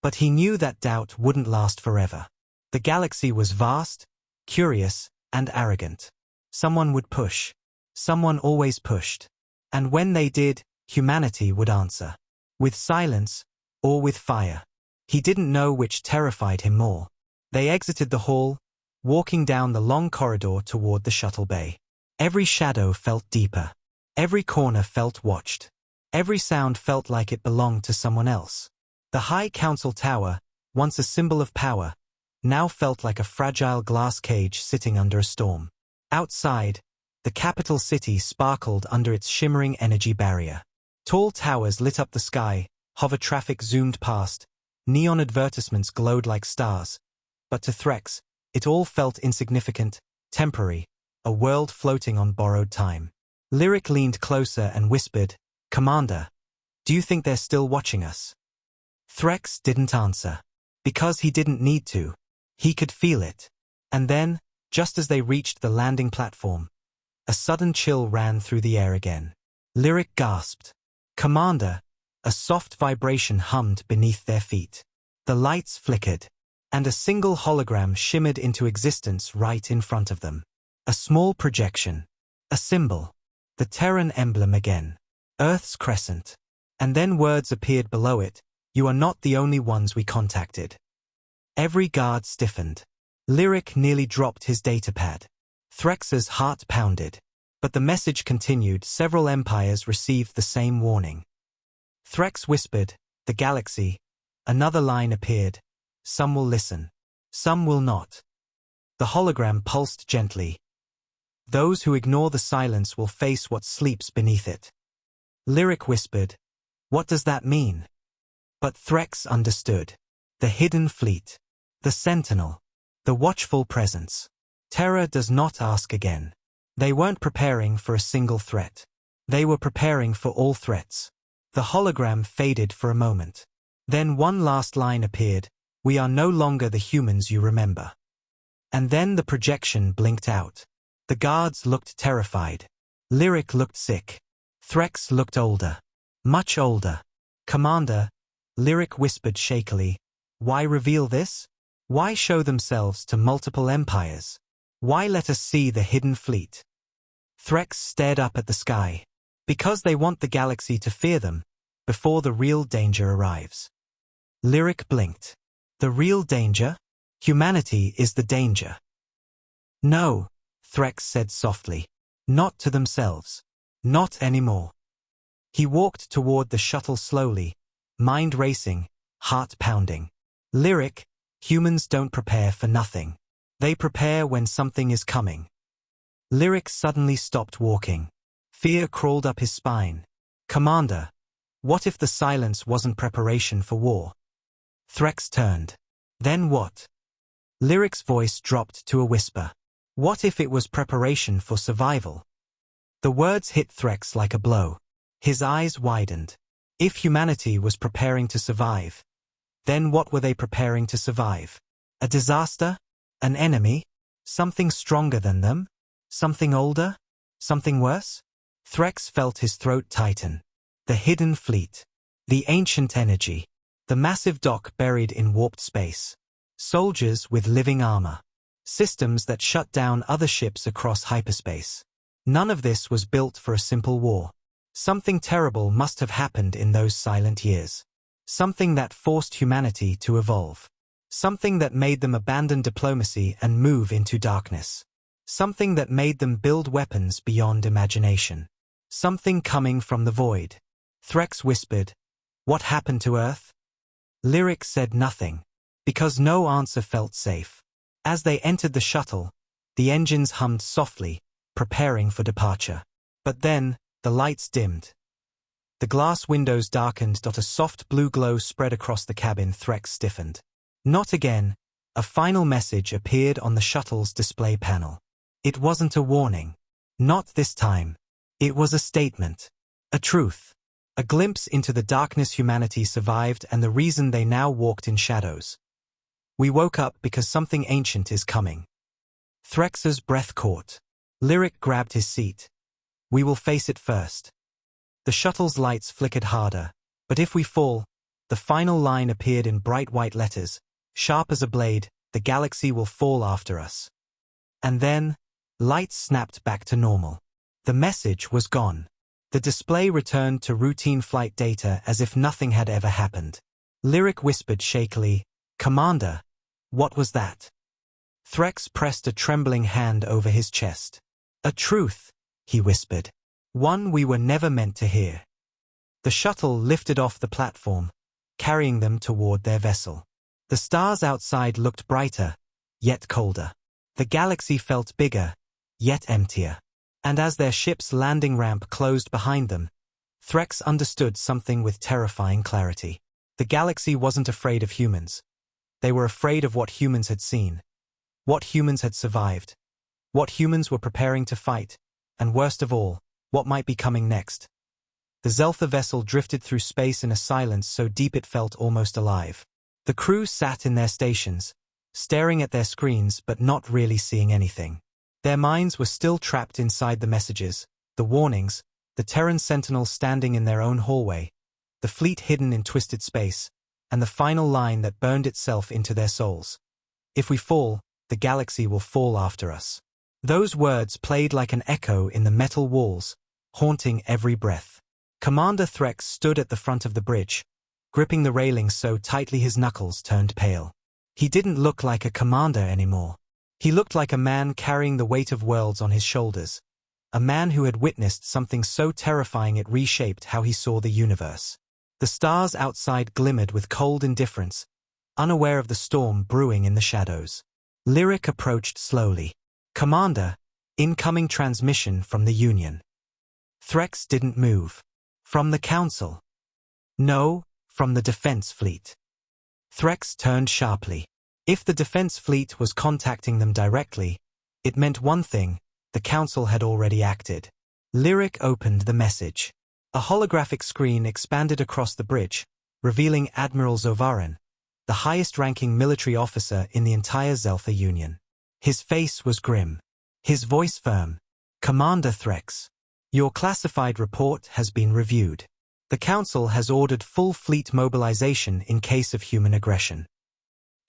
But he knew that doubt wouldn't last forever. The galaxy was vast, curious, and arrogant. Someone would push. Someone always pushed. And when they did, humanity would answer. With silence, or with fire. He didn't know which terrified him more. They exited the hall, walking down the long corridor toward the shuttle bay. Every shadow felt deeper. Every corner felt watched. Every sound felt like it belonged to someone else. The High Council Tower, once a symbol of power, now felt like a fragile glass cage sitting under a storm. Outside, the capital city sparkled under its shimmering energy barrier. Tall towers lit up the sky, hover traffic zoomed past, neon advertisements glowed like stars. But to Threx, it all felt insignificant, temporary, a world floating on borrowed time. Lyric leaned closer and whispered, "Commander, do you think they're still watching us?" Threx didn't answer. Because he didn't need to. He could feel it. And then, just as they reached the landing platform, a sudden chill ran through the air again. Lyric gasped. "Commander," a soft vibration hummed beneath their feet. The lights flickered, and a single hologram shimmered into existence right in front of them. A small projection. A symbol. The Terran emblem again. Earth's crescent. And then words appeared below it, "You are not the only ones we contacted." Every guard stiffened. Lyric nearly dropped his datapad. Threx's heart pounded. But the message continued. Several empires received the same warning. Threx whispered, "The galaxy." Another line appeared. "Some will listen. Some will not." The hologram pulsed gently. "Those who ignore the silence will face what sleeps beneath it." Lyric whispered, "What does that mean?" But Threx understood. The hidden fleet. The sentinel. The watchful presence. Terra does not ask again. They weren't preparing for a single threat. They were preparing for all threats. The hologram faded for a moment. Then one last line appeared, "We are no longer the humans you remember." And then the projection blinked out. The guards looked terrified. Lyric looked sick. Threx looked older. Much older. "Commander," Lyric whispered shakily, "why reveal this? Why show themselves to multiple empires? Why let us see the hidden fleet?" Threx stared up at the sky. "Because they want the galaxy to fear them, before the real danger arrives." Lyric blinked. "The real danger? Humanity is the danger." "No," Threx said softly. "Not to themselves. Not anymore." He walked toward the shuttle slowly, mind racing, heart pounding. "Lyric, humans don't prepare for nothing. They prepare when something is coming." Lyric suddenly stopped walking. Fear crawled up his spine. "Commander, what if the silence wasn't preparation for war?" Threx turned. "Then what?" Lyric's voice dropped to a whisper. "What if it was preparation for survival?" The words hit Threx like a blow. His eyes widened. If humanity was preparing to survive, then what were they preparing to survive? A disaster? An enemy? Something stronger than them? Something older? Something worse? Threx felt his throat tighten. The hidden fleet. The ancient energy. The massive dock buried in warped space. Soldiers with living armor. Systems that shut down other ships across hyperspace. None of this was built for a simple war. Something terrible must have happened in those silent years. Something that forced humanity to evolve. Something that made them abandon diplomacy and move into darkness. Something that made them build weapons beyond imagination. Something coming from the void. Threx whispered, "What happened to Earth?" Lyric said nothing, because no answer felt safe. As they entered the shuttle, the engines hummed softly, preparing for departure. But then, the lights dimmed. The glass windows darkened. A soft blue glow spread across the cabin. Threx stiffened. Not again. A final message appeared on the shuttle's display panel. It wasn't a warning. Not this time. It was a statement. A truth. A glimpse into the darkness humanity survived and the reason they now walked in shadows. "We woke up because something ancient is coming." Threx's breath caught. Lyric grabbed his seat. "We will face it first." The shuttle's lights flickered harder. "But if we fall," the final line appeared in bright white letters, sharp as a blade, "the galaxy will fall after us." And then, lights snapped back to normal. The message was gone. The display returned to routine flight data as if nothing had ever happened. Lyric whispered shakily, "Commander, what was that?" Threx pressed a trembling hand over his chest. "A truth," he whispered. "One we were never meant to hear." The shuttle lifted off the platform, carrying them toward their vessel. The stars outside looked brighter, yet colder. The galaxy felt bigger, yet emptier. And as their ship's landing ramp closed behind them, Threx understood something with terrifying clarity. The galaxy wasn't afraid of humans. They were afraid of what humans had seen. What humans had survived. What humans were preparing to fight. And worst of all, what might be coming next. The Zeltha vessel drifted through space in a silence so deep it felt almost alive. The crew sat in their stations, staring at their screens but not really seeing anything. Their minds were still trapped inside the messages, the warnings, the Terran sentinels standing in their own hallway, the fleet hidden in twisted space, and the final line that burned itself into their souls. "If we fall, the galaxy will fall after us." Those words played like an echo in the metal walls, haunting every breath. Commander Threx stood at the front of the bridge, gripping the railings so tightly his knuckles turned pale. He didn't look like a commander anymore. He looked like a man carrying the weight of worlds on his shoulders, a man who had witnessed something so terrifying it reshaped how he saw the universe. The stars outside glimmered with cold indifference, unaware of the storm brewing in the shadows. Lyric approached slowly. "Commander, incoming transmission from the Union." Threx didn't move. "From the Council?" "No, from the Defense Fleet." Threx turned sharply. If the Defense Fleet was contacting them directly, it meant one thing: the Council had already acted. Lyric opened the message. A holographic screen expanded across the bridge, revealing Admiral Zovarin, the highest-ranking military officer in the entire Zeltha Union. His face was grim. His voice firm. "Commander Threx, your classified report has been reviewed. The Council has ordered full fleet mobilization in case of human aggression."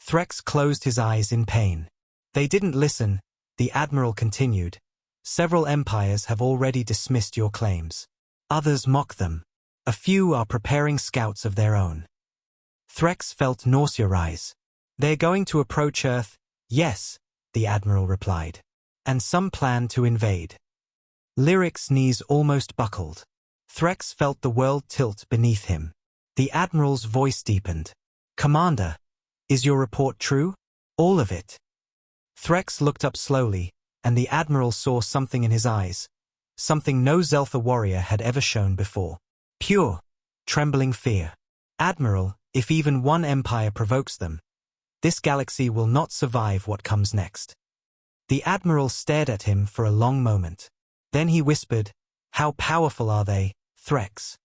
Threx closed his eyes in pain. "They didn't listen," the Admiral continued. "Several empires have already dismissed your claims. Others mock them. A few are preparing scouts of their own." Threx felt nausea rise. "They're going to approach Earth?" "Yes," the Admiral replied. "And some plan to invade." Lyric's knees almost buckled. Threx felt the world tilt beneath him. The Admiral's voice deepened. "Commander, is your report true? All of it?" Threx looked up slowly, and the Admiral saw something in his eyes, something no Zeltha warrior had ever shown before. Pure, trembling fear. "Admiral, if even one empire provokes them, this galaxy will not survive what comes next." The Admiral stared at him for a long moment. Then he whispered, "How powerful are they, Threx?"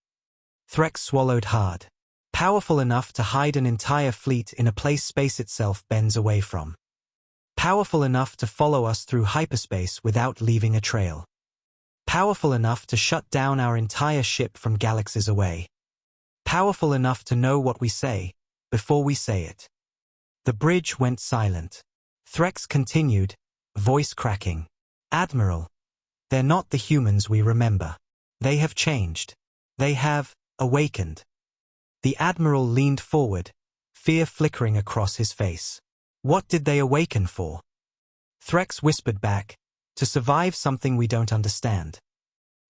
Threx swallowed hard. "Powerful enough to hide an entire fleet in a place space itself bends away from. Powerful enough to follow us through hyperspace without leaving a trail. Powerful enough to shut down our entire ship from galaxies away. Powerful enough to know what we say, before we say it." The bridge went silent. Threx continued, voice cracking. "Admiral, they're not the humans we remember. They have changed. They have awakened." The Admiral leaned forward, fear flickering across his face. What did they awaken for? Threx whispered back, to survive something we don't understand.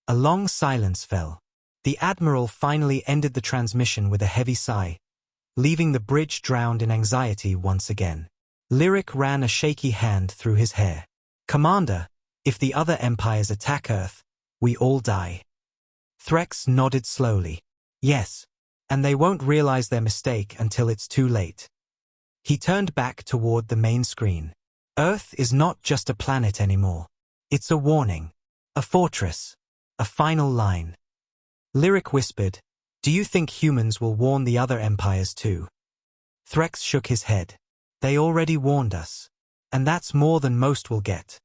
A long silence fell. The Admiral finally ended the transmission with a heavy sigh, leaving the bridge drowned in anxiety once again. Lyric ran a shaky hand through his hair. Commander, if the other empires attack Earth, we all die. Threx nodded slowly. Yes, and they won't realize their mistake until it's too late. He turned back toward the main screen. Earth is not just a planet anymore. It's a warning, a fortress, a final line. Lyric whispered, do you think humans will warn the other empires too? Threx shook his head. They already warned us. And that's more than most will get.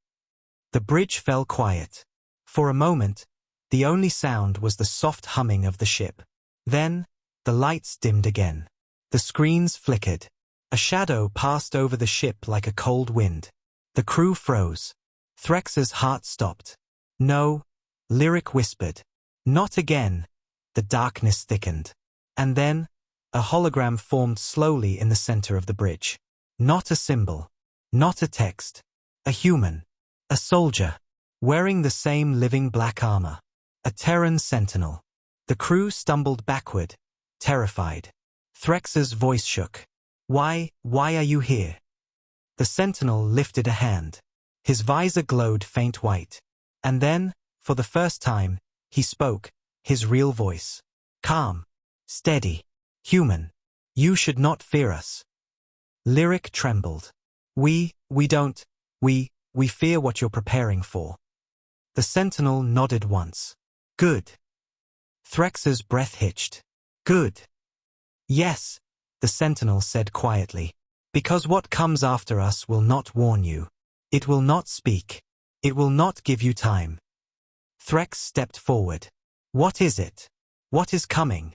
The bridge fell quiet. For a moment, the only sound was the soft humming of the ship. Then, the lights dimmed again. The screens flickered. A shadow passed over the ship like a cold wind. The crew froze. Threx's heart stopped. No, Lyric whispered. Not again. The darkness thickened. And then, a hologram formed slowly in the center of the bridge. Not a symbol. Not a text. A human. A soldier. Wearing the same living black armor. A Terran sentinel. The crew stumbled backward, terrified. Threx's voice shook. Why are you here? The sentinel lifted a hand. His visor glowed faint white. And then, for the first time, he spoke, his real voice. Calm. Steady. Human. You should not fear us. Lyric trembled. We fear what you're preparing for. The sentinel nodded once. Good. Threx's breath hitched. Good. Yes, the sentinel said quietly. Because what comes after us will not warn you. It will not speak. It will not give you time. Threx stepped forward. What is it? What is coming?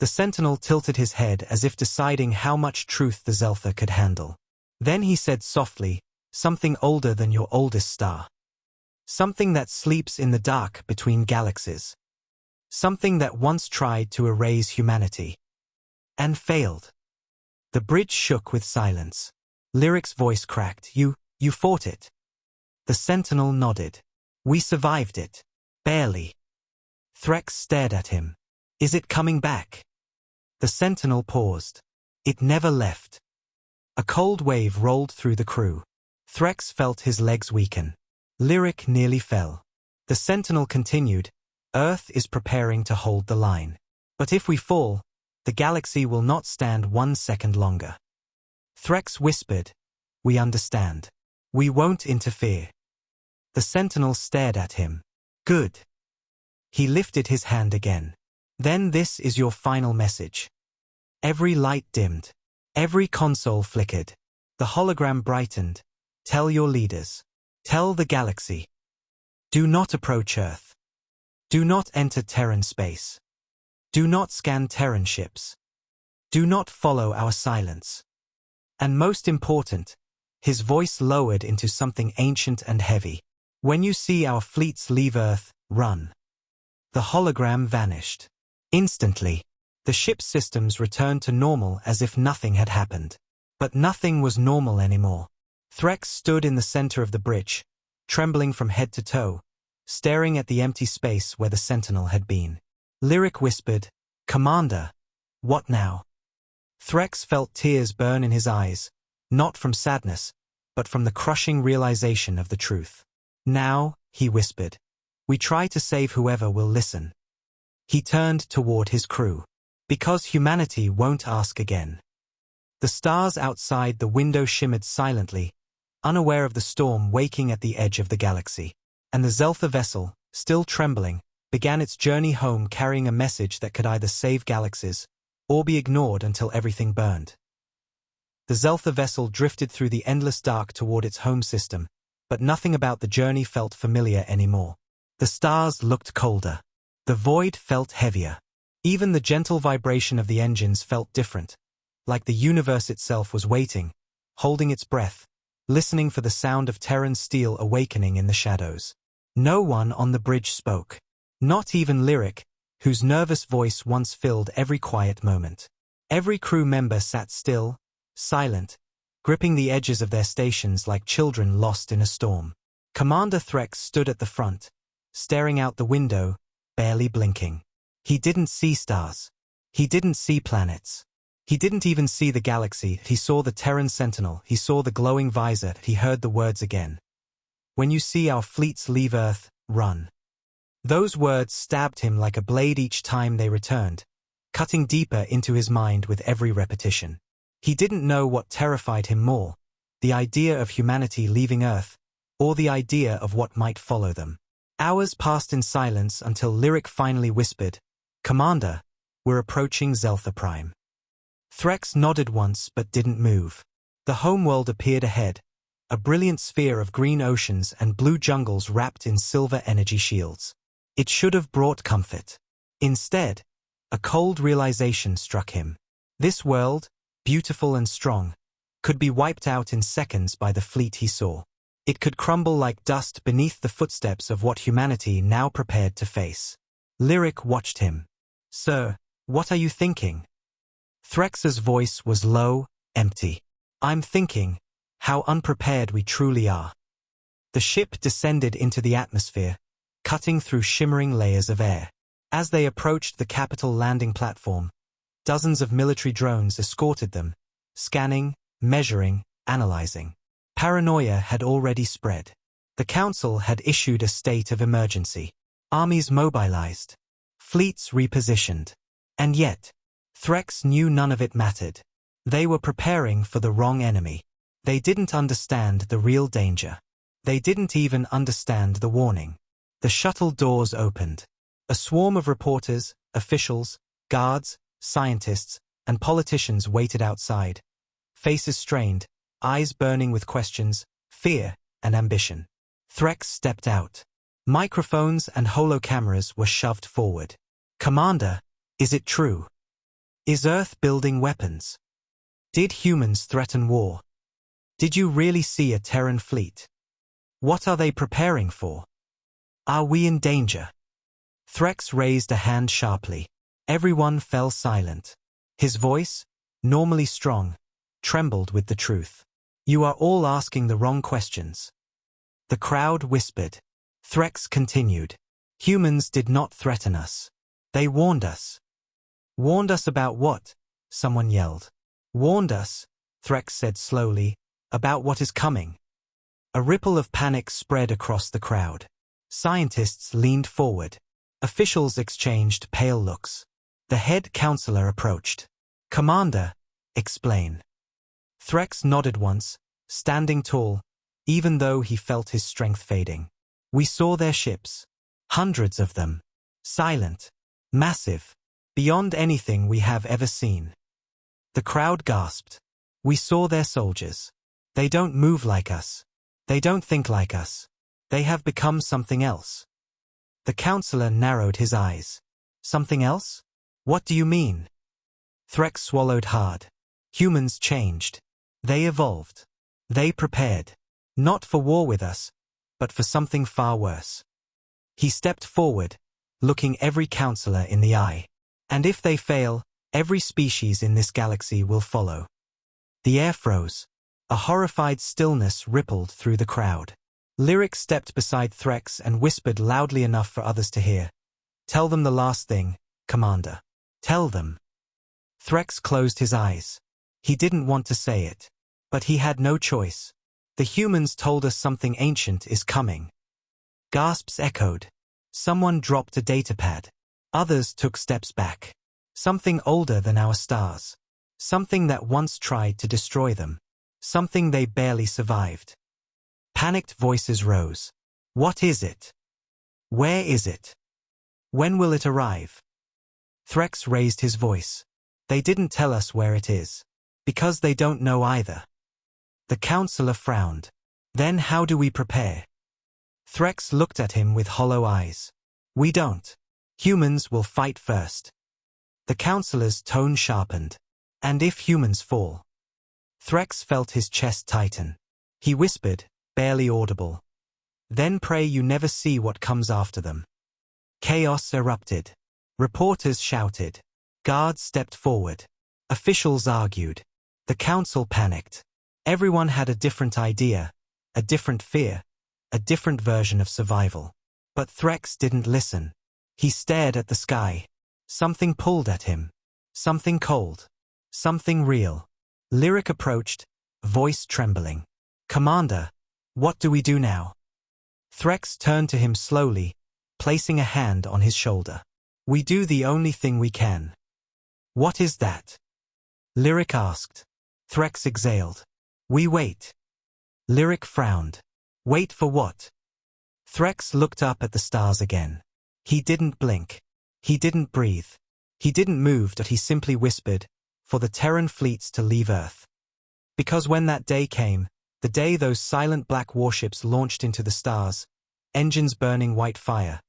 The sentinel tilted his head as if deciding how much truth the Zeltha could handle. Then he said softly, something older than your oldest star. Something that sleeps in the dark between galaxies. Something that once tried to erase humanity. And failed. The bridge shook with silence. Lyric's voice cracked. You fought it. The sentinel nodded. We survived it. Barely. Threx stared at him. Is it coming back? The sentinel paused. It never left. A cold wave rolled through the crew. Threx felt his legs weaken. Lyric nearly fell. The sentinel continued. Earth is preparing to hold the line. But if we fall, the galaxy will not stand 1 second longer. Threx whispered. We understand. We won't interfere. The sentinel stared at him. Good. He lifted his hand again. Then this is your final message. Every light dimmed. Every console flickered. The hologram brightened. Tell your leaders. Tell the galaxy. Do not approach Earth. Do not enter Terran space. Do not scan Terran ships. Do not follow our silence. And most important, his voice lowered into something ancient and heavy. When you see our fleets leave Earth, run. The hologram vanished. Instantly, the ship's systems returned to normal as if nothing had happened. But nothing was normal anymore. Threx stood in the center of the bridge, trembling from head to toe, staring at the empty space where the sentinel had been. Lyric whispered, Commander, what now? Threx felt tears burn in his eyes, not from sadness, but from the crushing realization of the truth. Now, he whispered, we try to save whoever will listen. He turned toward his crew. Because humanity won't ask again. The stars outside the window shimmered silently, unaware of the storm waking at the edge of the galaxy. And the Zeltha vessel, still trembling, began its journey home carrying a message that could either save galaxies, or be ignored until everything burned. The Zeltha vessel drifted through the endless dark toward its home system, but nothing about the journey felt familiar anymore. The stars looked colder. The void felt heavier. Even the gentle vibration of the engines felt different, like the universe itself was waiting, holding its breath, listening for the sound of Terran steel awakening in the shadows. No one on the bridge spoke. Not even Lyric, whose nervous voice once filled every quiet moment. Every crew member sat still, silent, gripping the edges of their stations like children lost in a storm. Commander Threx stood at the front, staring out the window, barely blinking. He didn't see stars. He didn't see planets. He didn't even see the galaxy. He saw the Terran Sentinel. He saw the glowing visor. He heard the words again. "When you see our fleets leave Earth, run." Those words stabbed him like a blade each time they returned, cutting deeper into his mind with every repetition. He didn't know what terrified him more, the idea of humanity leaving Earth, or the idea of what might follow them. Hours passed in silence until Lyric finally whispered, "Commander, we're approaching Zeltha Prime." Threx nodded once but didn't move. The homeworld appeared ahead, a brilliant sphere of green oceans and blue jungles wrapped in silver energy shields. It should have brought comfort. Instead, a cold realization struck him. This world, beautiful and strong, could be wiped out in seconds by the fleet he saw. It could crumble like dust beneath the footsteps of what humanity now prepared to face. Lyric watched him. "Sir, what are you thinking?" Threx's voice was low, empty. "I'm thinking, how unprepared we truly are." The ship descended into the atmosphere, cutting through shimmering layers of air. As they approached the capital landing platform, dozens of military drones escorted them, scanning, measuring, analyzing. Paranoia had already spread. The Council had issued a state of emergency. Armies mobilized. Fleets repositioned. And yet, Threx knew none of it mattered. They were preparing for the wrong enemy. They didn't understand the real danger. They didn't even understand the warning. The shuttle doors opened. A swarm of reporters, officials, guards, scientists, and politicians waited outside, faces strained, eyes burning with questions, fear, and ambition. Threx stepped out. Microphones and holo-cameras were shoved forward. "Commander, is it true? Is Earth building weapons? Did humans threaten war? Did you really see a Terran fleet? What are they preparing for? Are we in danger?" Threx raised a hand sharply. Everyone fell silent. His voice, normally strong, trembled with the truth. "You are all asking the wrong questions." The crowd whispered. Threx continued. "Humans did not threaten us. They warned us." "Warned us about what?" someone yelled. "Warned us," Threx said slowly, "about what is coming." A ripple of panic spread across the crowd. Scientists leaned forward. Officials exchanged pale looks. The head counselor approached. "Commander, explain." Threx nodded once, standing tall, even though he felt his strength fading. "We saw their ships. Hundreds of them. Silent. Massive. Beyond anything we have ever seen." The crowd gasped. "We saw their soldiers. They don't move like us. They don't think like us. They have become something else." The counselor narrowed his eyes. "Something else? What do you mean?" Threx swallowed hard. "Humans changed. They evolved. They prepared. Not for war with us, but for something far worse." He stepped forward, looking every counselor in the eye. "And if they fail, every species in this galaxy will follow." The air froze. A horrified stillness rippled through the crowd. Lyric stepped beside Threx and whispered loudly enough for others to hear. "Tell them the last thing, Commander. Tell them." Threx closed his eyes. He didn't want to say it. But he had no choice. "The humans told us something ancient is coming." Gasps echoed. Someone dropped a datapad. Others took steps back. "Something older than our stars. Something that once tried to destroy them. Something they barely survived." Panicked voices rose. "What is it? Where is it? When will it arrive?" Threx raised his voice. "They didn't tell us where it is. Because they don't know either." The counselor frowned. "Then how do we prepare?" Threx looked at him with hollow eyes. "We don't. Humans will fight first." The counselor's tone sharpened. "And if humans fall?" Threx felt his chest tighten. He whispered, barely audible. "Then pray you never see what comes after them." Chaos erupted. Reporters shouted. Guards stepped forward. Officials argued. The council panicked. Everyone had a different idea, a different fear, a different version of survival. But Threx didn't listen. He stared at the sky. Something pulled at him. Something cold. Something real. Lyric approached, voice trembling. Commander, what do we do now? Threx turned to him slowly, placing a hand on his shoulder. We do the only thing we can. What is that? Lyric asked. Threx exhaled. We wait. Lyric frowned. Wait for what? Threx looked up at the stars again. He didn't blink. He didn't breathe. He didn't move, but he simply whispered, for the Terran fleets to leave Earth. Because when that day came, the day those silent black warships launched into the stars, engines burning white fire,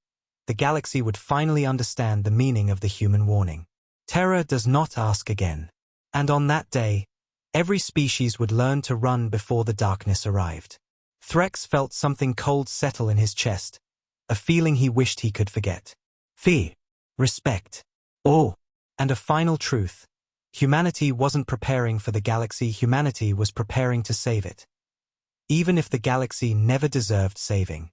the galaxy would finally understand the meaning of the human warning. Terror does not ask again. And on that day, every species would learn to run before the darkness arrived. Threx felt something cold settle in his chest, a feeling he wished he could forget. Fear, respect, awe, and a final truth. Humanity wasn't preparing for the galaxy, humanity was preparing to save it. Even if the galaxy never deserved saving.